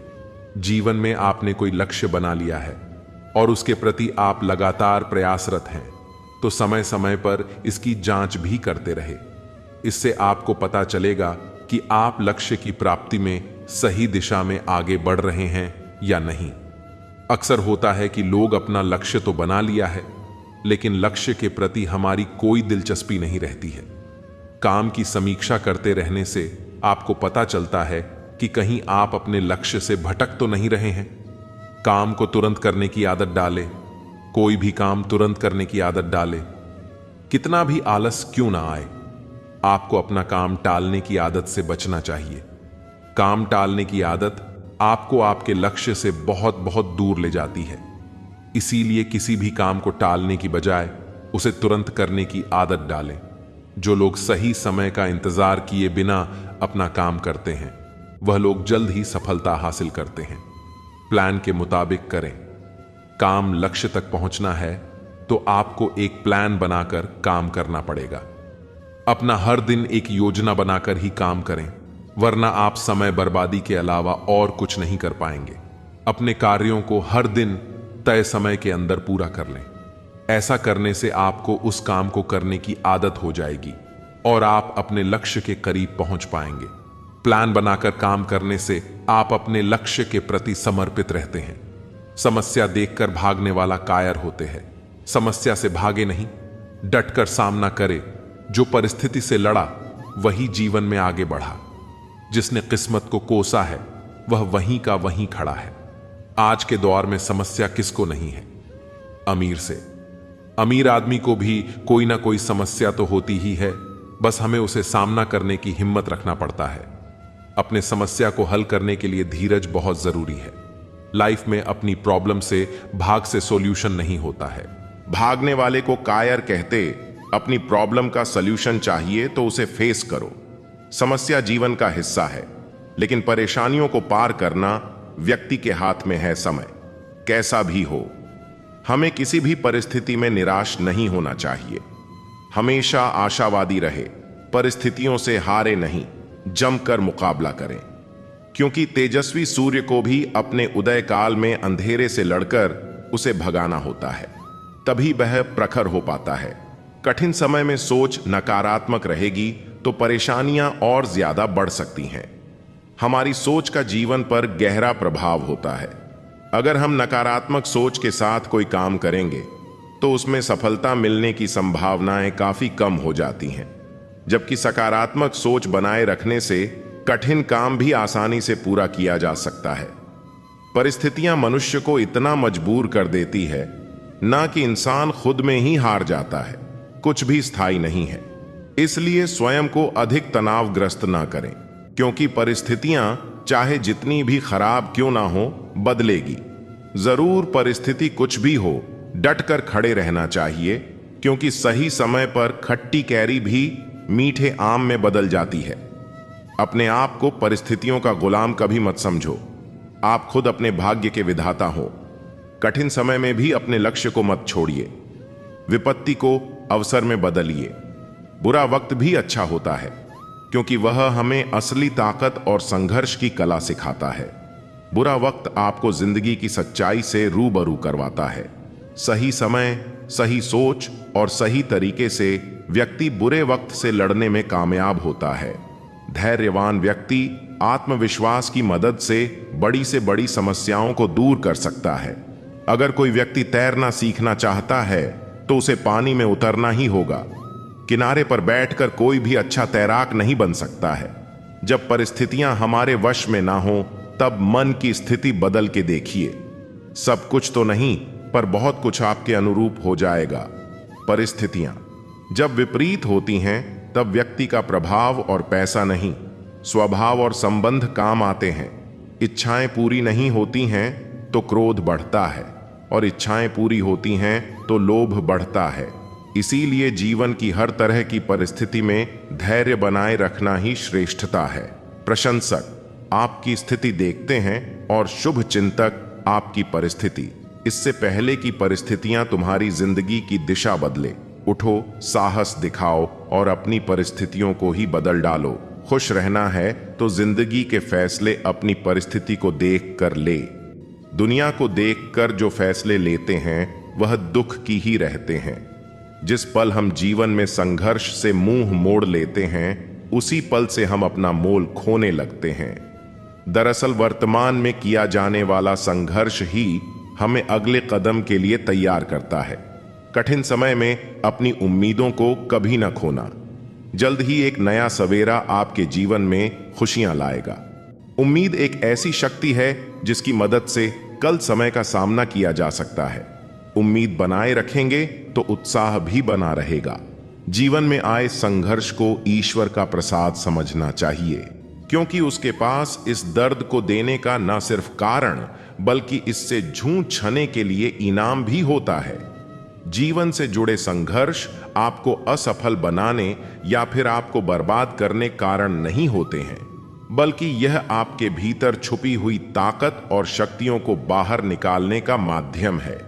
जीवन में आपने कोई लक्ष्य बना लिया है और उसके प्रति आप लगातार प्रयासरत हैं, तो समय समय पर इसकी जांच भी करते रहे। इससे आपको पता चलेगा कि आप लक्ष्य की प्राप्ति में सही दिशा में आगे बढ़ रहे हैं या नहीं। अक्सर होता है कि लोग अपना लक्ष्य तो बना लिया है, लेकिन लक्ष्य के प्रति हमारी कोई दिलचस्पी नहीं रहती है। काम की समीक्षा करते रहने से आपको पता चलता है कि कहीं आप अपने लक्ष्य से भटक तो नहीं रहे हैं। काम को तुरंत करने की आदत डाले। कोई भी काम तुरंत करने की आदत डाले। कितना भी आलस क्यों ना आए, आपको अपना काम टालने की आदत से बचना चाहिए। काम टालने की आदत आपको आपके लक्ष्य से बहुत बहुत दूर ले जाती है। इसीलिए किसी भी काम को टालने की बजाय उसे तुरंत करने की आदत डालें। जो लोग सही समय का इंतजार किए बिना अपना काम करते हैं, वह लोग जल्द ही सफलता हासिल करते हैं। प्लान के मुताबिक करें। काम लक्ष्य तक पहुंचना है तो आपको एक प्लान बनाकर काम करना पड़ेगा। अपना हर दिन एक योजना बनाकर ही काम करें, वरना आप समय बर्बादी के अलावा और कुछ नहीं कर पाएंगे। अपने कार्यों को हर दिन तय समय के अंदर पूरा कर लें। ऐसा करने से आपको उस काम को करने की आदत हो जाएगी और आप अपने लक्ष्य के करीब पहुंच पाएंगे। प्लान बनाकर काम करने से आप अपने लक्ष्य के प्रति समर्पित रहते हैं। समस्या देखकर भागने वाला कायर होते हैं। समस्या से भागे नहीं, डटकर सामना करे। जो परिस्थिति से लड़ा वही जीवन में आगे बढ़ा। जिसने किस्मत को कोसा है वह वहीं का वहीं खड़ा है। आज के दौर में समस्या किसको नहीं है। अमीर से। अमीर आदमी को भी कोई ना कोई समस्या तो होती ही है, बस हमें उसे सामना करने की हिम्मत रखना पड़ता है। अपने समस्या को हल करने के लिए धीरज बहुत जरूरी है। लाइफ में अपनी प्रॉब्लम से भाग से सॉल्यूशन नहीं होता है। भागने वाले को कायर कहते। अपनी प्रॉब्लम का सॉल्यूशन चाहिए तो उसे फेस करो। समस्या जीवन का हिस्सा है, लेकिन परेशानियों को पार करना व्यक्ति के हाथ में है। समय कैसा भी हो, हमें किसी भी परिस्थिति में निराश नहीं होना चाहिए। हमेशा आशावादी रहे, परिस्थितियों से हारे नहीं, जमकर मुकाबला करें। क्योंकि तेजस्वी सूर्य को भी अपने उदय काल में अंधेरे से लड़कर उसे भगाना होता है, तभी वह प्रखर हो पाता है। कठिन समय में सोच नकारात्मक रहेगी तो परेशानियां और ज्यादा बढ़ सकती हैं। हमारी सोच का जीवन पर गहरा प्रभाव होता है। अगर हम नकारात्मक सोच के साथ कोई काम करेंगे तो उसमें सफलता मिलने की संभावनाएं काफी कम हो जाती हैं, जबकि सकारात्मक सोच बनाए रखने से कठिन काम भी आसानी से पूरा किया जा सकता है। परिस्थितियां मनुष्य को इतना मजबूर कर देती है ना कि इंसान खुद में ही हार जाता है। कुछ भी स्थायी नहीं है, इसलिए स्वयं को अधिक तनावग्रस्त ना करें, क्योंकि परिस्थितियां चाहे जितनी भी खराब क्यों ना हो, बदलेगी जरूर। परिस्थिति कुछ भी हो, डटकर खड़े रहना चाहिए, क्योंकि सही समय पर खट्टी कैरी भी मीठे आम में बदल जाती है। अपने आप को परिस्थितियों का गुलाम कभी मत समझो। आप खुद अपने भाग्य के विधाता हो। कठिन समय में भी अपने लक्ष्य को मत छोड़िए। विपत्ति को अवसर में बदलिए। बुरा वक्त भी अच्छा होता है, क्योंकि वह हमें असली ताकत और संघर्ष की कला सिखाता है। बुरा वक्त आपको जिंदगी की सच्चाई से रूबरू करवाता है। सही समय, सही सोच और सही तरीके से व्यक्ति बुरे वक्त से लड़ने में कामयाब होता है। धैर्यवान व्यक्ति आत्मविश्वास की मदद से बड़ी समस्याओं को दूर कर सकता है। अगर कोई व्यक्ति तैरना सीखना चाहता है तो उसे पानी में उतरना ही होगा। किनारे पर बैठकर कोई भी अच्छा तैराक नहीं बन सकता है। जब परिस्थितियां हमारे वश में ना हो, तब मन की स्थिति बदल के देखिए। सब कुछ तो नहीं, पर बहुत कुछ आपके अनुरूप हो जाएगा। परिस्थितियां जब विपरीत होती हैं, तब व्यक्ति का प्रभाव और पैसा नहीं, स्वभाव और संबंध काम आते हैं। इच्छाएं पूरी नहीं होती हैं तो क्रोध बढ़ता है, और इच्छाएं पूरी होती हैं तो लोभ बढ़ता है। इसीलिए जीवन की हर तरह की परिस्थिति में धैर्य बनाए रखना ही श्रेष्ठता है। प्रशंसक आपकी स्थिति देखते हैं और शुभ चिंतक आपकी परिस्थिति। इससे पहले कि परिस्थितियां तुम्हारी जिंदगी की दिशा बदले, उठो, साहस दिखाओ और अपनी परिस्थितियों को ही बदल डालो। खुश रहना है तो जिंदगी के फैसले अपनी परिस्थिति को देख कर ले। दुनिया को देखकर जो फैसले लेते हैं वह दुख की ही रहते हैं। जिस पल हम जीवन में संघर्ष से मुंह मोड़ लेते हैं, उसी पल से हम अपना मोल खोने लगते हैं। दरअसल वर्तमान में किया जाने वाला संघर्ष ही हमें अगले कदम के लिए तैयार करता है। कठिन समय में अपनी उम्मीदों को कभी न खोना। जल्द ही एक नया सवेरा आपके जीवन में खुशियां लाएगा। उम्मीद एक ऐसी शक्ति है जिसकी मदद से कल समय का सामना किया जा सकता है। उम्मीद बनाए रखेंगे तो उत्साह भी बना रहेगा। जीवन में आए संघर्ष को ईश्वर का प्रसाद समझना चाहिए, क्योंकि उसके पास इस दर्द को देने का न सिर्फ कारण बल्कि इससे जूझने के लिए इनाम भी होता है। जीवन से जुड़े संघर्ष आपको असफल बनाने या फिर आपको बर्बाद करने कारण नहीं होते हैं, बल्कि यह आपके भीतर छुपी हुई ताकत और शक्तियों को बाहर निकालने का माध्यम है।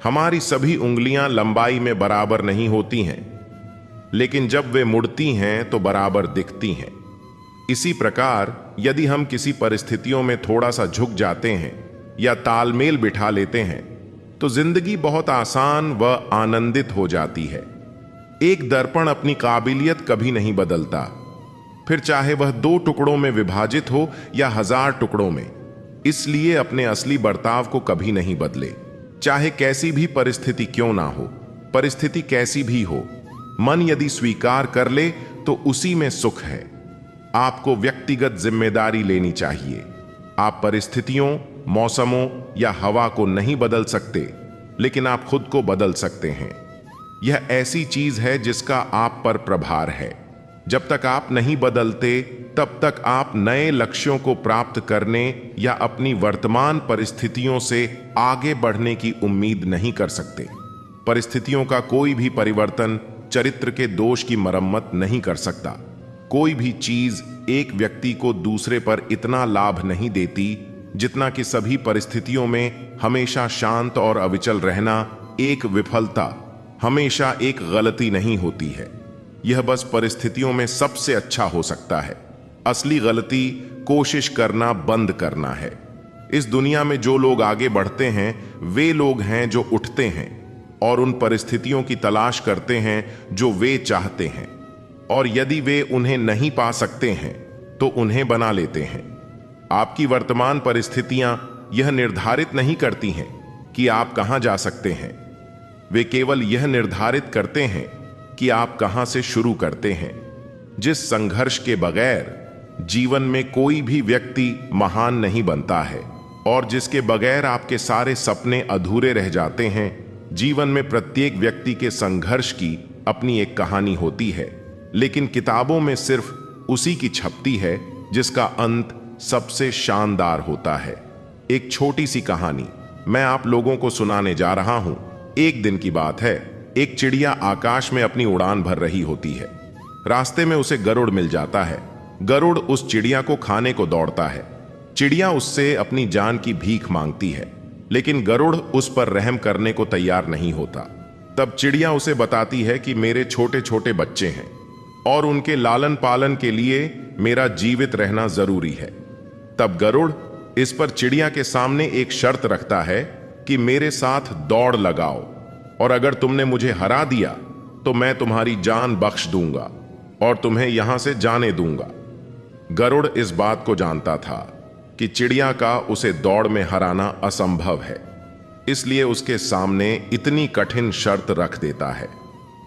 हमारी सभी उंगलियां लंबाई में बराबर नहीं होती हैं, लेकिन जब वे मुड़ती हैं तो बराबर दिखती हैं। इसी प्रकार यदि हम किसी परिस्थितियों में थोड़ा सा झुक जाते हैं या तालमेल बिठा लेते हैं तो जिंदगी बहुत आसान व आनंदित हो जाती है। एक दर्पण अपनी काबिलियत कभी नहीं बदलता, फिर चाहे वह 2 टुकड़ों में विभाजित हो या 1000 टुकड़ों में। इसलिए अपने असली बर्ताव को कभी नहीं बदले, चाहे कैसी भी परिस्थिति क्यों ना हो। परिस्थिति कैसी भी हो, मन यदि स्वीकार कर ले तो उसी में सुख है। आपको व्यक्तिगत जिम्मेदारी लेनी चाहिए। आप परिस्थितियों, मौसमों या हवा को नहीं बदल सकते, लेकिन आप खुद को बदल सकते हैं। यह ऐसी चीज है जिसका आप पर प्रभार है। जब तक आप नहीं बदलते, तब तक आप नए लक्ष्यों को प्राप्त करने या अपनी वर्तमान परिस्थितियों से आगे बढ़ने की उम्मीद नहीं कर सकते। परिस्थितियों का कोई भी परिवर्तन चरित्र के दोष की मरम्मत नहीं कर सकता। कोई भी चीज एक व्यक्ति को दूसरे पर इतना लाभ नहीं देती जितना कि सभी परिस्थितियों में हमेशा शांत और अविचल रहना। एक विफलता हमेशा एक गलती नहीं होती है, यह बस परिस्थितियों में सबसे अच्छा हो सकता है। असली गलती कोशिश करना बंद करना है। इस दुनिया में जो लोग आगे बढ़ते हैं वे लोग हैं जो उठते हैं और उन परिस्थितियों की तलाश करते हैं जो वे चाहते हैं, और यदि वे उन्हें नहीं पा सकते हैं तो उन्हें बना लेते हैं। आपकी वर्तमान परिस्थितियां यह निर्धारित नहीं करती हैं कि आप कहां जा सकते हैं, वे केवल यह निर्धारित करते हैं कि आप कहां से शुरू करते हैं। जिस संघर्ष के बगैर जीवन में कोई भी व्यक्ति महान नहीं बनता है और जिसके बगैर आपके सारे सपने अधूरे रह जाते हैं। जीवन में प्रत्येक व्यक्ति के संघर्ष की अपनी एक कहानी होती है, लेकिन किताबों में सिर्फ उसी की छपती है जिसका अंत सबसे शानदार होता है। एक छोटी सी कहानी मैं आप लोगों को सुनाने जा रहा हूं। एक दिन की बात है, एक चिड़िया आकाश में अपनी उड़ान भर रही होती है। रास्ते में उसे गरुड़ मिल जाता है। गरुड़ उस चिड़िया को खाने को दौड़ता है। चिड़िया उससे अपनी जान की भीख मांगती है, लेकिन गरुड़ उस पर रहम करने को तैयार नहीं होता। तब चिड़िया उसे बताती है कि मेरे छोटे छोटे बच्चे हैं और उनके लालन पालन के लिए मेरा जीवित रहना जरूरी है। तब गरुड़ इस पर चिड़िया के सामने एक शर्त रखता है कि मेरे साथ दौड़ लगाओ, और अगर तुमने मुझे हरा दिया तो मैं तुम्हारी जान बख्श दूंगा और तुम्हें यहां से जाने दूंगा। गरुड़ इस बात को जानता था कि चिड़िया का उसे दौड़ में हराना असंभव है, इसलिए उसके सामने इतनी कठिन शर्त रख देता है।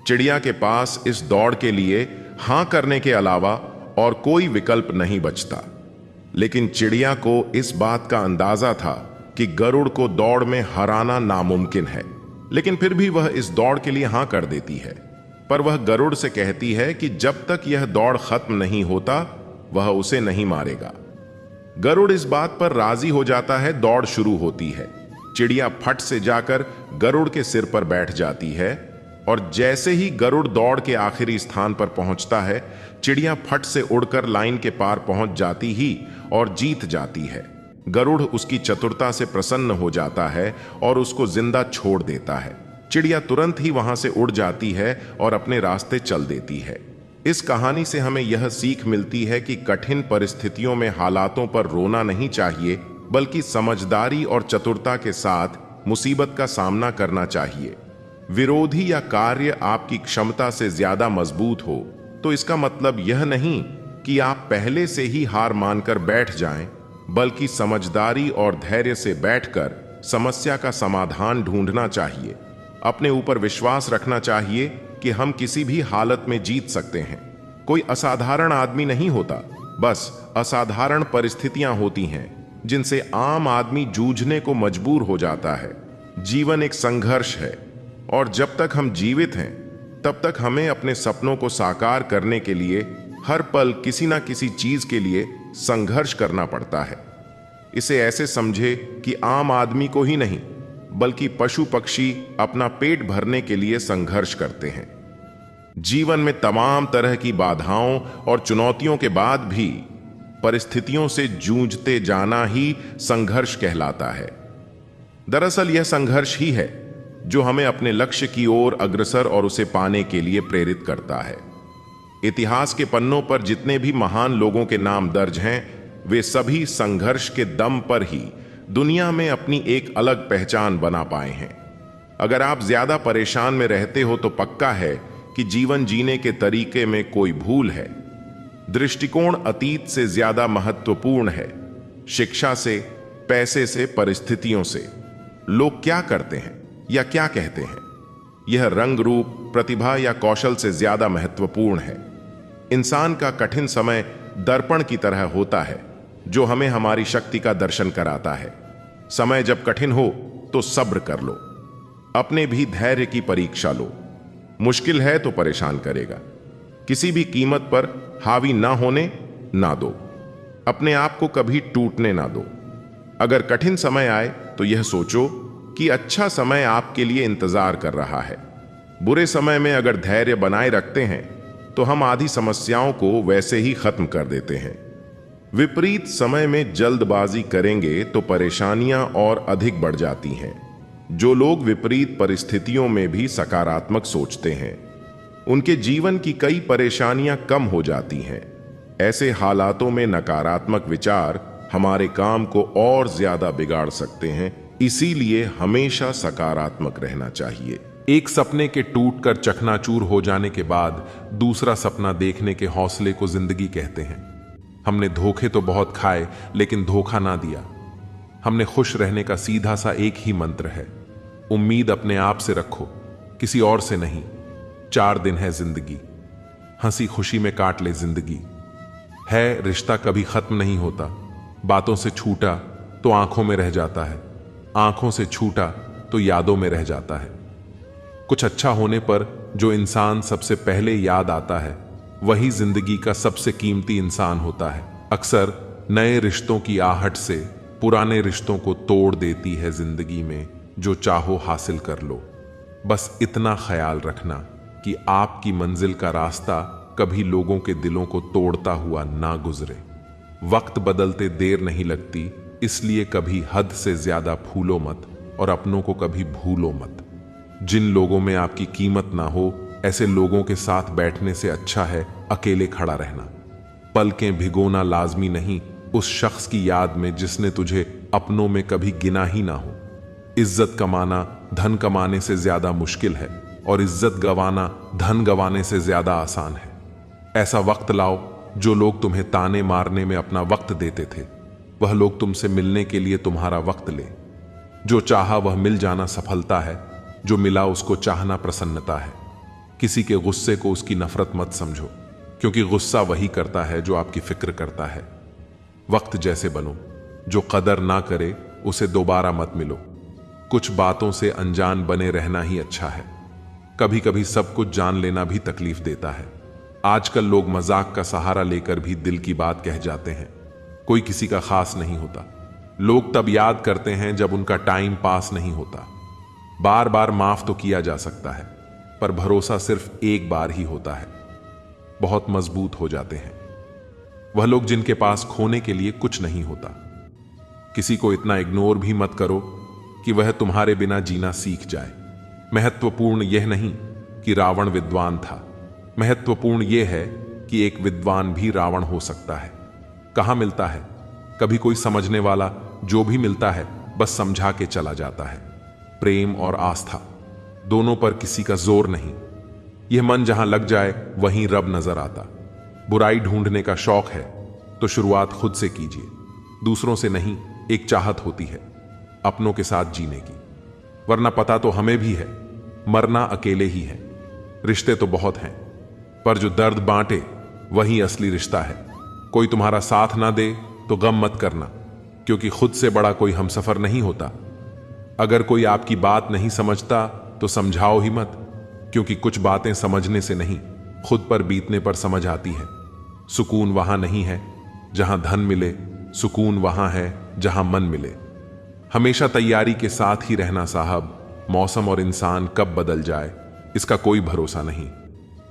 चिड़िया के पास इस दौड़ के लिए हां करने के अलावा और कोई विकल्प नहीं बचता। लेकिन चिड़िया को इस बात का अंदाजा था कि गरुड़ को दौड़ में हराना नामुमकिन है, लेकिन फिर भी वह इस दौड़ के लिए हां कर देती है। पर वह गरुड़ से कहती है कि जब तक यह दौड़ खत्म नहीं होता वह उसे नहीं मारेगा। गरुड़ इस बात पर राजी हो जाता है। दौड़ शुरू होती है। चिड़िया फट से जाकर गरुड़ के सिर पर बैठ जाती है, और जैसे ही गरुड़ दौड़ के आखिरी स्थान पर पहुंचता है, चिड़िया फट से उड़कर लाइन के पार पहुंच जाती ही और जीत जाती है। गरुड़ उसकी चतुरता से प्रसन्न हो जाता है और उसको जिंदा छोड़ देता है। चिड़िया तुरंत ही वहां से उड़ जाती है और अपने रास्ते चल देती है। इस कहानी से हमें यह सीख मिलती है कि कठिन परिस्थितियों में हालातों पर रोना नहीं चाहिए, बल्कि समझदारी और चतुरता के साथ मुसीबत का सामना करना चाहिए। विरोधी या कार्य आपकी क्षमता से ज्यादा मजबूत हो तो इसका मतलब यह नहीं कि आप पहले से ही हार मानकर बैठ जाएं, बल्कि समझदारी और धैर्य से बैठकर समस्या का समाधान ढूंढना चाहिए। अपने ऊपर विश्वास रखना चाहिए कि हम किसी भी हालत में जीत सकते हैं। कोई असाधारण आदमी नहीं होता, बस असाधारण परिस्थितियां होती हैं जिनसे आम आदमी जूझने को मजबूर हो जाता है। जीवन एक संघर्ष है, और जब तक हम जीवित हैं तब तक हमें अपने सपनों को साकार करने के लिए हर पल किसी ना किसी चीज के लिए संघर्ष करना पड़ता है। इसे ऐसे समझे कि आम आदमी को ही नहीं, बल्कि पशु पक्षी अपना पेट भरने के लिए संघर्ष करते हैं। जीवन में तमाम तरह की बाधाओं और चुनौतियों के बाद भी परिस्थितियों से जूझते जाना ही संघर्ष कहलाता है। दरअसल यह संघर्ष ही है जो हमें अपने लक्ष्य की ओर अग्रसर और उसे पाने के लिए प्रेरित करता है। इतिहास के पन्नों पर जितने भी महान लोगों के नाम दर्ज हैं, वे सभी संघर्ष के दम पर ही दुनिया में अपनी एक अलग पहचान बना पाए हैं। अगर आप ज्यादा परेशान में रहते हो तो पक्का है कि जीवन जीने के तरीके में कोई भूल है। दृष्टिकोण अतीत से ज्यादा महत्वपूर्ण है। शिक्षा से, पैसे से, परिस्थितियों से। लोग क्या करते हैं या क्या कहते हैं, यह रंग रूप, प्रतिभा या कौशल से ज्यादा महत्वपूर्ण है। इंसान का कठिन समय दर्पण की तरह होता है जो हमें हमारी शक्ति का दर्शन कराता है। समय जब कठिन हो तो सब्र कर लो। अपने भी धैर्य की परीक्षा लो। मुश्किल है तो परेशान करेगा, किसी भी कीमत पर हावी ना होने ना दो। अपने आप को कभी टूटने ना दो। अगर कठिन समय आए तो यह सोचो कि अच्छा समय आपके लिए इंतजार कर रहा है। बुरे समय में अगर धैर्य बनाए रखते हैं तो हम आधी समस्याओं को वैसे ही खत्म कर देते हैं। विपरीत समय में जल्दबाजी करेंगे तो परेशानियां और अधिक बढ़ जाती हैं। जो लोग विपरीत परिस्थितियों में भी सकारात्मक सोचते हैं, उनके जीवन की कई परेशानियां कम हो जाती हैं। ऐसे हालातों में नकारात्मक विचार हमारे काम को और ज्यादा बिगाड़ सकते हैं, इसीलिए हमेशा सकारात्मक रहना चाहिए। एक सपने के टूटकर चकनाचूर हो जाने के बाद दूसरा सपना देखने के हौसले को जिंदगी कहते हैं। हमने धोखे तो बहुत खाए, लेकिन धोखा ना दिया। हमने खुश रहने का सीधा सा एक ही मंत्र है, उम्मीद अपने आप से रखो, किसी और से नहीं। 4 दिन है जिंदगी, हंसी खुशी में काट ले जिंदगी। है रिश्ता कभी खत्म नहीं होता, बातों से छूटा तो आंखों में रह जाता है, आंखों से छूटा तो यादों में रह जाता है। कुछ अच्छा होने पर जो इंसान सबसे पहले याद आता है, वही जिंदगी का सबसे कीमती इंसान होता है। अक्सर नए रिश्तों की आहट से पुराने रिश्तों को तोड़ देती है जिंदगी में, जो चाहो हासिल कर लो। बस इतना ख्याल रखना कि आपकी मंजिल का रास्ता कभी लोगों के दिलों को तोड़ता हुआ ना गुजरे। वक्त बदलते देर नहीं लगती, इसलिए कभी हद से ज्यादा फूलो मत और अपनों को कभी भूलो मत। जिन लोगों में आपकी कीमत ना हो, ऐसे लोगों के साथ बैठने से अच्छा है अकेले खड़ा रहना। पलकें भिगोना लाजमी नहीं उस शख्स की याद में जिसने तुझे अपनों में कभी गिना ही ना हो। इज्जत कमाना धन कमाने से ज्यादा मुश्किल है और इज्जत गंवाना धन गंवाने से ज्यादा आसान है। ऐसा वक्त लाओ जो लोग तुम्हें ताने मारने में अपना वक्त देते थे, वह लोग तुमसे मिलने के लिए तुम्हारा वक्त ले। जो चाहा वह मिल जाना सफलता है, जो मिला उसको चाहना प्रसन्नता है। किसी के गुस्से को उसकी नफरत मत समझो, क्योंकि गुस्सा वही करता है जो आपकी फिक्र करता है। वक्त जैसे बनो, जो कदर ना करे उसे दोबारा मत मिलो। कुछ बातों से अनजान बने रहना ही अच्छा है। कभी कभी सब कुछ जान लेना भी तकलीफ देता है। आजकल लोग मजाक का सहारा लेकर भी दिल की बात कह जाते हैं। कोई किसी का खास नहीं होता। लोग तब याद करते हैं जब उनका टाइम पास नहीं होता। बार बार माफ तो किया जा सकता है, पर भरोसा सिर्फ एक बार ही होता है। बहुत मजबूत हो जाते हैं वह लोग जिनके पास खोने के लिए कुछ नहीं होता। किसी को इतना इग्नोर भी मत करो कि वह तुम्हारे बिना जीना सीख जाए। महत्वपूर्ण यह नहीं कि रावण विद्वान था, महत्वपूर्ण यह है कि एक विद्वान भी रावण हो सकता है। कहां मिलता है? कभी कोई समझने वाला, जो भी मिलता है बस समझा के चला जाता है। प्रेम और आस्था दोनों पर किसी का जोर नहीं। यह मन जहां लग जाए वहीं रब नजर आता। बुराई ढूंढने का शौक है तो शुरुआत खुद से कीजिए, दूसरों से नहीं। एक चाहत होती है अपनों के साथ जीने की, वरना पता तो हमें भी है मरना अकेले ही है। रिश्ते तो बहुत हैं, पर जो दर्द बांटे वही असली रिश्ता है। कोई तुम्हारा साथ ना दे तो गम मत करना, क्योंकि खुद से बड़ा कोई हमसफर नहीं होता। अगर कोई आपकी बात नहीं समझता तो समझाओ ही मत, क्योंकि कुछ बातें समझने से नहीं खुद पर बीतने पर समझ आती है। सुकून वहां नहीं है जहां धन मिले, सुकून वहां है जहां मन मिले। हमेशा तैयारी के साथ ही रहना साहब। मौसम और इंसान कब बदल जाए इसका कोई भरोसा नहीं।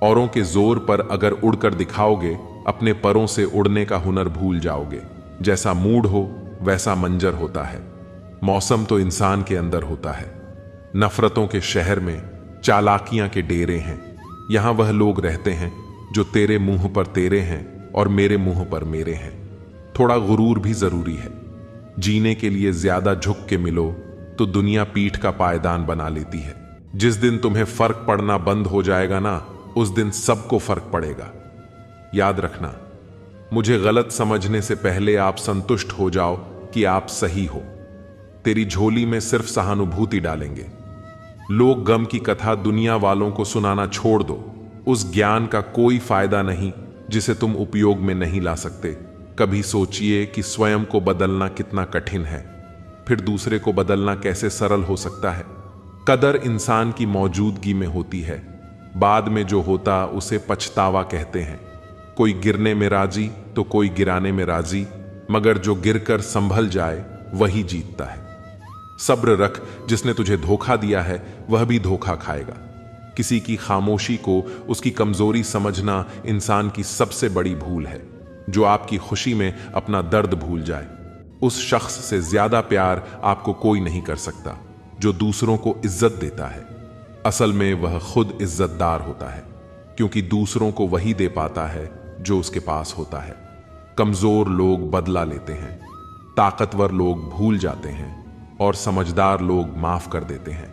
औरों के जोर पर अगर उड़कर दिखाओगे, अपने परों से उड़ने का हुनर भूल जाओगे। जैसा मूड हो वैसा मंजर होता है। मौसम तो इंसान के अंदर होता है। नफरतों के शहर में चालाकियां के डेरे हैं। यहां वह लोग रहते हैं जो तेरे मुंह पर तेरे हैं और मेरे मुंह पर मेरे हैं। थोड़ा गुरूर भी जरूरी है। जीने के लिए ज्यादा झुक के मिलो तो दुनिया पीठ का पायदान बना लेती है। जिस दिन तुम्हें फर्क पड़ना बंद हो जाएगा ना, उस दिन सबको फर्क पड़ेगा। याद रखना, मुझे गलत समझने से पहले आप संतुष्ट हो जाओ कि आप सही हो। तेरी झोली में सिर्फ सहानुभूति डालेंगे। लोग गम की कथा दुनिया वालों को सुनाना छोड़ दो। उस ज्ञान का कोई फायदा नहीं जिसे तुम उपयोग में नहीं ला सकते। कभी सोचिए कि स्वयं को बदलना कितना कठिन है, फिर दूसरे को बदलना कैसे सरल हो सकता है। कदर इंसान की मौजूदगी में होती है, बाद में जो होता उसे पछतावा कहते हैं। कोई गिरने में राजी तो कोई गिराने में राजी, मगर जो गिरकर संभल जाए वही जीतता है। सब्र रख, जिसने तुझे धोखा दिया है वह भी धोखा खाएगा। किसी की खामोशी को उसकी कमजोरी समझना इंसान की सबसे बड़ी भूल है। जो आपकी खुशी में अपना दर्द भूल जाए, उस शख्स से ज्यादा प्यार आपको कोई नहीं कर सकता। जो दूसरों को इज्जत देता है, असल में वह खुद इज्जतदार होता है, क्योंकि दूसरों को वही दे पाता है जो उसके पास होता है। कमजोर लोग बदला लेते हैं, ताकतवर लोग भूल जाते हैं और समझदार लोग माफ कर देते हैं।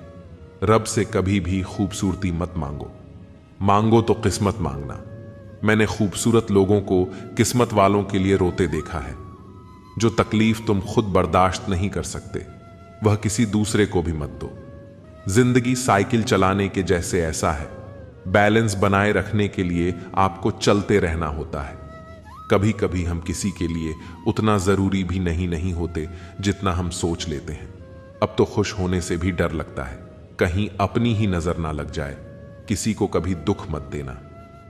रब से कभी भी खूबसूरती मत मांगो, मांगो तो किस्मत मांगना। मैंने खूबसूरत लोगों को किस्मत वालों के लिए रोते देखा है। जो तकलीफ तुम खुद बर्दाश्त नहीं कर सकते, वह किसी दूसरे को भी मत दो। जिंदगी साइकिल चलाने के जैसे ऐसा है, बैलेंस बनाए रखने के लिए आपको चलते रहना होता है। कभी कभी हम किसी के लिए उतना जरूरी भी नहीं होते जितना हम सोच लेते हैं। अब तो खुश होने से भी डर लगता है, कहीं अपनी ही नजर ना लग जाए। किसी को कभी दुख मत देना,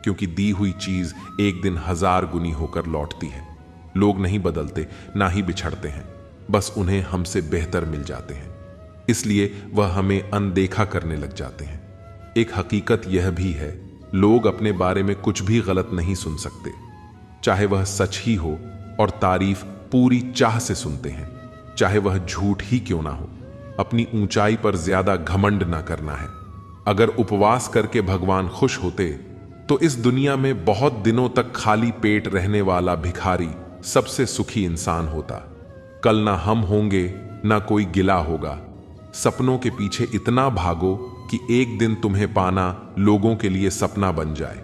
क्योंकि दी हुई चीज एक दिन 1000 गुनी होकर लौटती है। लोग नहीं बदलते, ना ही बिछड़ते हैं, बस उन्हें हमसे बेहतर मिल जाते हैं, इसलिए वह हमें अनदेखा करने लग जाते हैं। एक हकीकत यह भी है, लोग अपने बारे में कुछ भी गलत नहीं सुन सकते, चाहे वह सच ही हो, और तारीफ पूरी चाह से सुनते हैं, चाहे वह झूठ ही क्यों ना हो। अपनी ऊंचाई पर ज्यादा घमंड ना करना है। अगर उपवास करके भगवान खुश होते तो इस दुनिया में बहुत दिनों तक खाली पेट रहने वाला भिखारी सबसे सुखी इंसान होता। कल ना हम होंगे ना कोई गिला होगा। सपनों के पीछे इतना भागो कि एक दिन तुम्हें पाना लोगों के लिए सपना बन जाए।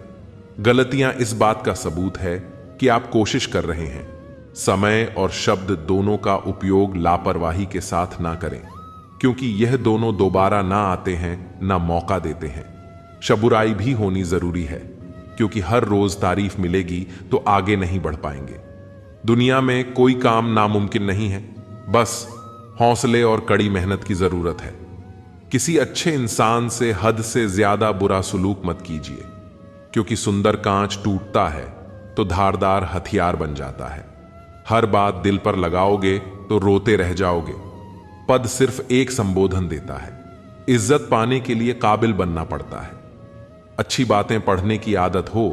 गलतियां इस बात का सबूत है कि आप कोशिश कर रहे हैं। समय और शब्द दोनों का उपयोग लापरवाही के साथ ना करें, क्योंकि यह दोनों दोबारा ना आते हैं, ना मौका देते हैं। शबुराई भी होनी जरूरी है, क्योंकि हर रोज तारीफ मिलेगी तो आगे नहीं बढ़ पाएंगे। दुनिया में कोई काम नामुमकिन नहीं है, बस हौसले और कड़ी मेहनत की जरूरत है। किसी अच्छे इंसान से हद से ज्यादा बुरा सलूक मत कीजिए, क्योंकि सुंदर कांच टूटता है तो धारदार हथियार बन जाता है। हर बात दिल पर लगाओगे तो रोते रह जाओगे। पद सिर्फ एक संबोधन देता है, इज्जत पाने के लिए काबिल बनना पड़ता है। अच्छी बातें पढ़ने की आदत हो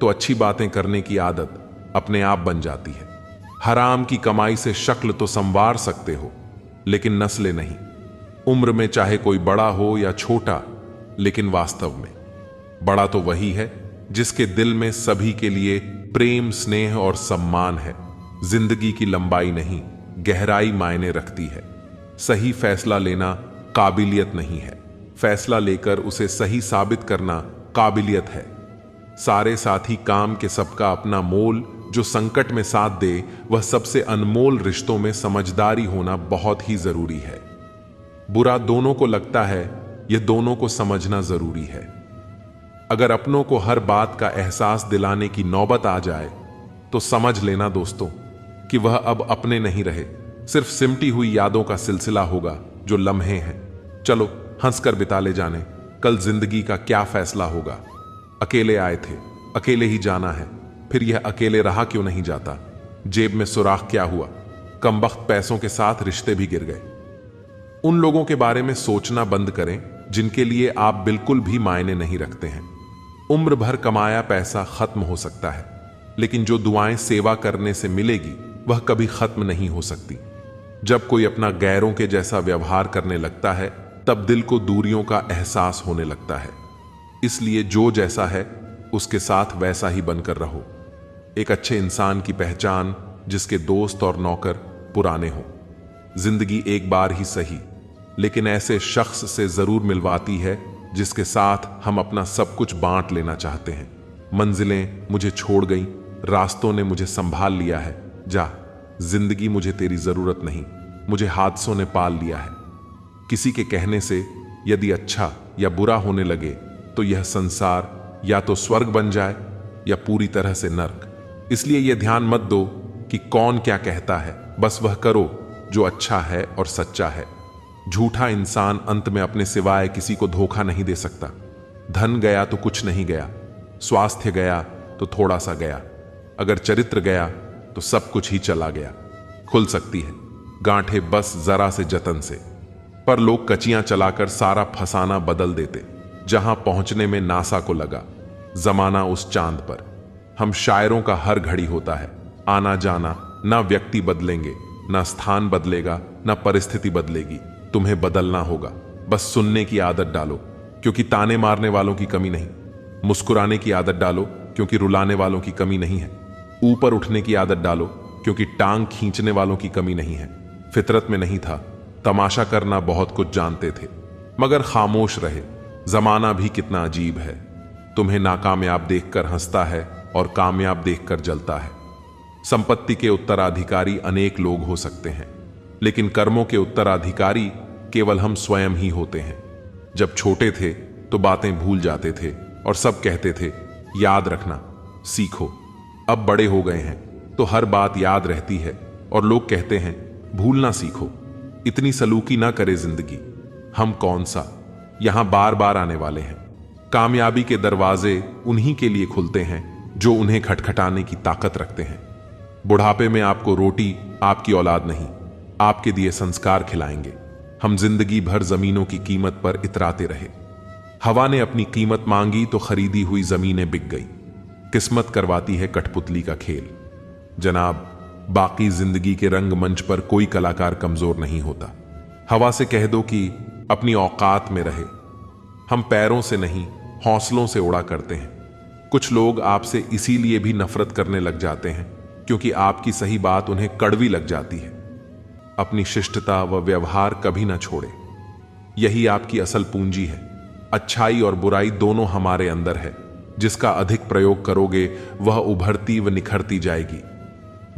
तो अच्छी बातें करने की आदत अपने आप बन जाती है। हराम की कमाई से शक्ल तो संवार सकते हो, लेकिन नस्लें नहीं। उम्र में चाहे कोई बड़ा हो या छोटा, लेकिन वास्तव में बड़ा तो वही है जिसके दिल में सभी के लिए प्रेम, स्नेह और सम्मान है। जिंदगी की लंबाई नहीं, गहराई मायने रखती है। सही फैसला लेना काबिलियत नहीं है, फैसला लेकर उसे सही साबित करना काबिलियत है। सारे साथी काम के सबका अपना मोल, जो संकट में साथ दे, वह सबसे अनमोल रिश्तों में समझदारी होना बहुत ही जरूरी है। बुरा दोनों को लगता है, यह दोनों को समझना जरूरी है। अगर अपनों को हर बात का एहसास दिलाने की नौबत आ जाए तो समझ लेना दोस्तों कि वह अब अपने नहीं रहे, सिर्फ सिमटी हुई यादों का सिलसिला होगा जो लम्हे हैं। चलो हंसकर बिता ले जाने, कल जिंदगी का क्या फैसला होगा। अकेले आए थे, अकेले ही जाना है, फिर यह अकेले रहा क्यों नहीं जाता। जेब में सुराख क्या हुआ, कमबख्त पैसों के साथ रिश्ते भी गिर गए। उन लोगों के बारे में सोचना बंद करें जिनके लिए आप बिल्कुल भी मायने नहीं रखते हैं। उम्र भर कमाया पैसा खत्म हो सकता है, लेकिन जो दुआएं सेवा करने से मिलेगी वह कभी खत्म नहीं हो सकती। जब कोई अपना गैरों के जैसा व्यवहार करने लगता है, तब दिल को दूरियों का एहसास होने लगता है। इसलिए जो जैसा है उसके साथ वैसा ही बनकर रहो। एक अच्छे इंसान की पहचान जिसके दोस्त और नौकर पुराने हों। जिंदगी एक बार ही सही, लेकिन ऐसे शख्स से जरूर मिलवाती है जिसके साथ हम अपना सब कुछ बांट लेना चाहते हैं। मंजिलें मुझे छोड़ गईं, रास्तों ने मुझे संभाल लिया है, जा जिंदगी मुझे तेरी जरूरत नहीं, मुझे हादसों ने पाल लिया है। किसी के कहने से यदि अच्छा या बुरा होने लगे तो यह संसार या तो स्वर्ग बन जाए या पूरी तरह से नर्क। इसलिए यह ध्यान मत दो कि कौन क्या कहता है, बस वह करो जो अच्छा है और सच्चा है। झूठा इंसान अंत में अपने सिवाय किसी को धोखा नहीं दे सकता। धन गया तो कुछ नहीं गया, स्वास्थ्य गया तो थोड़ा सा गया, अगर चरित्र गया तो सब कुछ ही चला गया। खुल सकती है गांठें बस जरा से जतन से, पर लोग कचियां चलाकर सारा फसाना बदल देते। जहां पहुंचने में नासा को लगा, जमाना उस चांद पर। हम शायरों का हर घड़ी होता है आना जाना, ना व्यक्ति बदलेंगे, ना स्थान बदलेगा, ना परिस्थिति बदलेगी। तुम्हें बदलना होगा, बस सुनने की आदत डालो क्योंकि ताने मारने वालों की कमी नहीं, मुस्कुराने की आदत डालो क्योंकि रुलाने वालों की कमी नहीं है, ऊपर उठने की आदत डालो क्योंकि टांग खींचने वालों की कमी नहीं है। फितरत में नहीं था, तमाशा करना बहुत कुछ जानते थे, मगर खामोश रहे। जमाना भी कितना अजीब है, तुम्हें नाकामयाब देखकर हंसता है और कामयाब देखकर जलता है। संपत्ति के उत्तराधिकारी अनेक लोग हो सकते हैं, लेकिन कर्मों के उत्तराधिकारी केवल हम स्वयं ही होते हैं। जब छोटे थे तो बातें भूल जाते थे और सब कहते थे याद रखना सीखो। अब बड़े हो गए हैं तो हर बात याद रहती है और लोग कहते हैं भूलना सीखो। इतनी सलूकी ना करे जिंदगी, हम कौन सा यहां बार बार आने वाले हैं। कामयाबी के दरवाजे उन्हीं के लिए खुलते हैं जो उन्हें खटखटाने की ताकत रखते हैं। बुढ़ापे में आपको रोटी आपकी औलाद नहीं, आपके दिए संस्कार खिलाएंगे। हम जिंदगी भर जमीनों की कीमत पर इतराते रहे। हवा ने अपनी कीमत मांगी तो खरीदी हुई जमीनें बिक गई। किस्मत करवाती है कठपुतली का खेल। जनाब, बाकी जिंदगी के रंगमंच पर कोई कलाकार कमजोर नहीं होता। हवा से कह दो कि अपनी औकात में रहे। हम पैरों से नहीं हौसलों से उड़ा करते हैं। कुछ लोग आपसे इसीलिए भी नफरत करने लग जाते हैं क्योंकि आपकी सही बात उन्हें कड़वी लग जाती है। अपनी शिष्टता व व्यवहार कभी ना छोड़े, यही आपकी असल पूंजी है। अच्छाई और बुराई दोनों हमारे अंदर है, जिसका अधिक प्रयोग करोगे वह उभरती व निखरती जाएगी।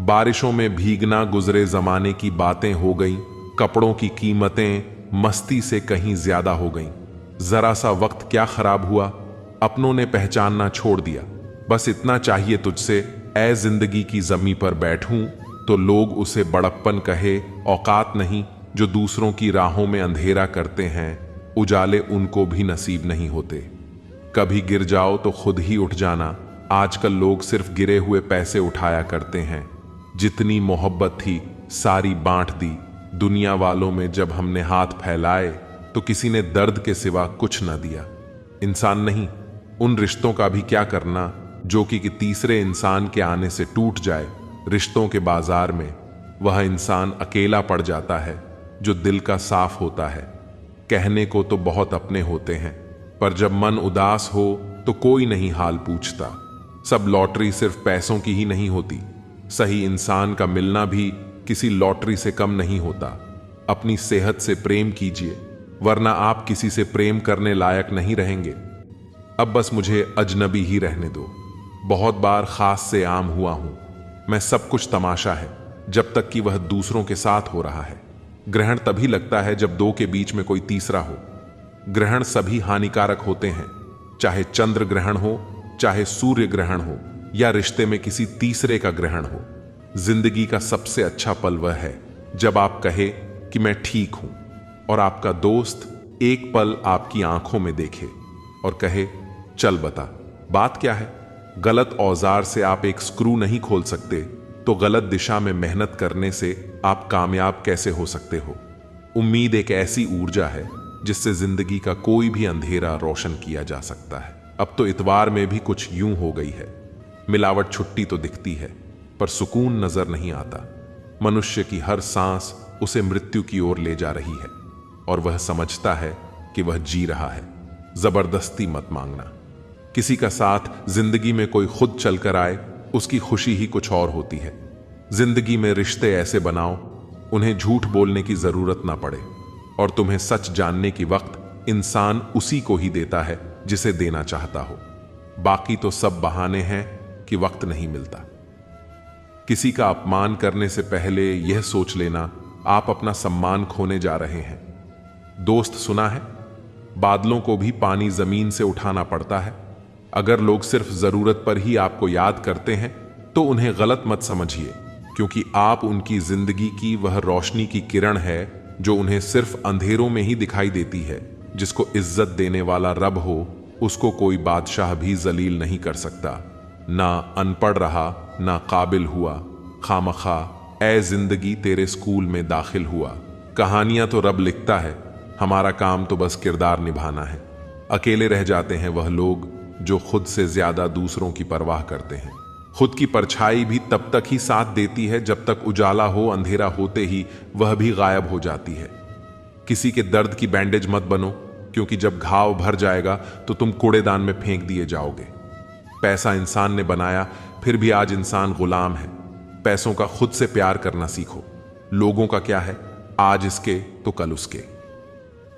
बारिशों में भीगना गुजरे जमाने की बातें हो गई, कपड़ों की कीमतें मस्ती से कहीं ज्यादा हो गईं। जरा सा वक्त क्या खराब हुआ, अपनों ने पहचानना छोड़ दिया। बस इतना चाहिए तुझसे, ऐ जिंदगी की जमी पर बैठूं तो लोग उसे बड़प्पन कहे। औकात नहीं जो दूसरों की राहों में अंधेरा करते हैं, उजाले उनको भी नसीब नहीं होते। कभी गिर जाओ तो खुद ही उठ जाना। आजकल लोग सिर्फ गिरे हुए पैसे उठाया करते हैं। जितनी मोहब्बत थी सारी बांट दी। दुनिया वालों में जब हमने हाथ फैलाए तो किसी ने दर्द के सिवा कुछ न दिया। इंसान नहीं, उन रिश्तों का भी क्या करना जो कि तीसरे इंसान के आने से टूट जाए। रिश्तों के बाजार में वह इंसान अकेला पड़ जाता है जो दिल का साफ होता है। कहने को तो बहुत अपने होते हैं, पर जब मन उदास हो तो कोई नहीं हाल पूछता। सब लॉटरी सिर्फ पैसों की ही नहीं होती, सही इंसान का मिलना भी किसी लॉटरी से कम नहीं होता। अपनी सेहत से प्रेम कीजिए, वरना आप किसी से प्रेम करने लायक नहीं रहेंगे। अब बस मुझे अजनबी ही रहने दो। बहुत बार खास से आम हुआ हूं मैं। सब कुछ तमाशा है जब तक कि वह दूसरों के साथ हो रहा है। ग्रहण तभी लगता है जब दो के बीच में कोई तीसरा हो। ग्रहण सभी हानिकारक होते हैं, चाहे चंद्र ग्रहण हो, चाहे सूर्य ग्रहण हो, या रिश्ते में किसी तीसरे का ग्रहण हो। जिंदगी का सबसे अच्छा पल वह है जब आप कहे कि मैं ठीक हूं और आपका दोस्त एक पल आपकी आंखों में देखे और कहे चल बता बात क्या है। गलत औजार से आप एक स्क्रू नहीं खोल सकते, तो गलत दिशा में मेहनत करने से आप कामयाब कैसे हो सकते हो। उम्मीद एक ऐसी ऊर्जा है जिससे जिंदगी का कोई भी अंधेरा रोशन किया जा सकता है। अब तो इतवार में भी कुछ यूं हो गई है। मिलावट छुट्टी तो दिखती है पर सुकून नजर नहीं आता। मनुष्य की हर सांस उसे मृत्यु की ओर ले जा रही है और वह समझता है कि वह जी रहा है। जबरदस्ती मत मांगना। किसी का साथ जिंदगी में कोई खुद चलकर आए, उसकी खुशी ही कुछ और होती है। जिंदगी में रिश्ते ऐसे बनाओ उन्हें झूठ बोलने की जरूरत ना पड़े, और तुम्हें सच जानने की वक्त इंसान उसी को ही देता है जिसे देना चाहता हो। बाकी तो सब बहाने हैं कि वक्त नहीं मिलता। किसी का अपमान करने से पहले यह सोच लेना आप अपना सम्मान खोने जा रहे हैं। दोस्त सुना है, बादलों को भी पानी जमीन से उठाना पड़ता है। अगर लोग सिर्फ जरूरत पर ही आपको याद करते हैं तो उन्हें गलत मत समझिए, क्योंकि आप उनकी जिंदगी की वह रोशनी की किरण है जो उन्हें सिर्फ अंधेरों में ही दिखाई देती है। जिसको इज्जत देने वाला रब हो उसको कोई बादशाह भी जलील नहीं कर सकता। ना अनपढ़ रहा ना काबिल हुआ, खामखा ए जिंदगी तेरे स्कूल में दाखिल हुआ। कहानियां तो रब लिखता है, हमारा काम तो बस किरदार निभाना है। अकेले रह जाते हैं वह लोग जो खुद से ज्यादा दूसरों की परवाह करते हैं। खुद की परछाई भी तब तक ही साथ देती है जब तक उजाला हो, अंधेरा होते ही वह भी गायब हो जाती है। किसी के दर्द की बैंडेज मत बनो, क्योंकि जब घाव भर जाएगा तो तुम कूड़ेदान में फेंक दिए जाओगे। पैसा इंसान ने बनाया, फिर भी आज इंसान गुलाम है। पैसों का खुद से प्यार करना सीखो। लोगों का क्या है, आज इसके तो कल उसके।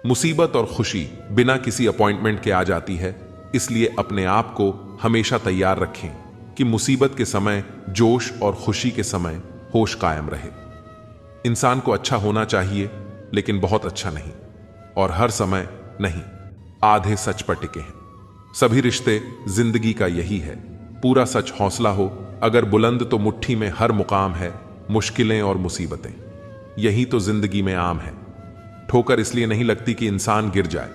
मुसीबत और खुशी बिना किसी अपॉइंटमेंट के आ जाती है, इसलिए अपने आप को हमेशा तैयार रखें कि मुसीबत के समय जोश और खुशी के समय होश कायम रहे। इंसान को अच्छा होना चाहिए, लेकिन बहुत अच्छा नहीं, और हर समय नहीं। आधे सच पर टिके हैं। सभी रिश्ते जिंदगी का यही है। पूरा सच हौसला हो, अगर बुलंद तो मुट्ठी में हर मुकाम है। मुश्किलें और मुसीबतें यही तो जिंदगी में आम है। ठोकर इसलिए नहीं लगती कि इंसान गिर जाए,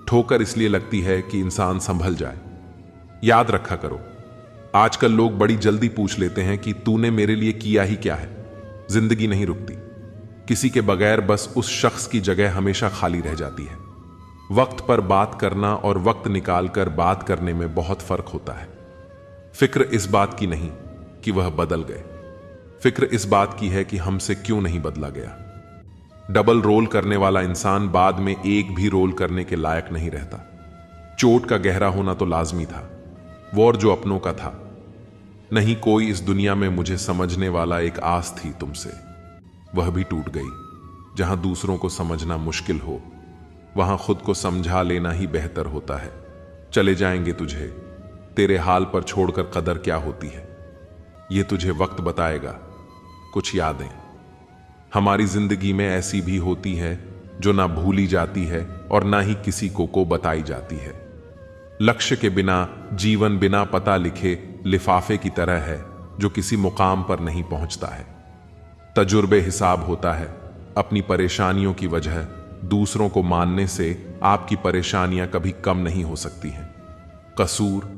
ठोकर इसलिए लगती है कि इंसान संभल जाए। याद रखा करो, आजकल लोग बड़ी जल्दी पूछ लेते हैं कि तूने मेरे लिए किया ही क्या है। जिंदगी नहीं रुकती किसी के बगैर, बस उस शख्स की जगह हमेशा खाली रह जाती है। वक्त पर बात करना और वक्त निकालकर बात करने में बहुत फर्क होता है। फिक्र इस बात की नहीं कि वह बदल गए, फिक्र इस बात की है कि हमसे क्यों नहीं बदला गया। डबल रोल करने वाला इंसान बाद में एक भी रोल करने के लायक नहीं रहता। चोट का गहरा होना तो लाजमी था, वॉर जो अपनों का था। नहीं कोई इस दुनिया में मुझे समझने वाला, एक आस थी तुमसे, वह भी टूट गई। जहां दूसरों को समझना मुश्किल हो, वहां खुद को समझा लेना ही बेहतर होता है। चले जाएंगे तुझे, तेरे हाल पर छोड़कर कदर क्या होती है, ये तुझे वक्त बताएगा। कुछ यादें हमारी जिंदगी में ऐसी भी होती है जो ना भूली जाती है और ना ही किसी को बताई जाती है। लक्ष्य के बिना जीवन बिना पता लिखे लिफाफे की तरह है जो किसी मुकाम पर नहीं पहुंचता है। तजुर्बे हिसाब होता है। अपनी परेशानियों की वजह दूसरों को मानने से आपकी परेशानियां कभी कम नहीं हो सकती हैं। कसूर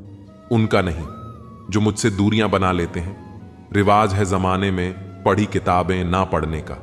उनका नहीं जो मुझसे दूरियां बना लेते हैं। रिवाज है जमाने में पढ़ी किताबें ना पढ़ने का।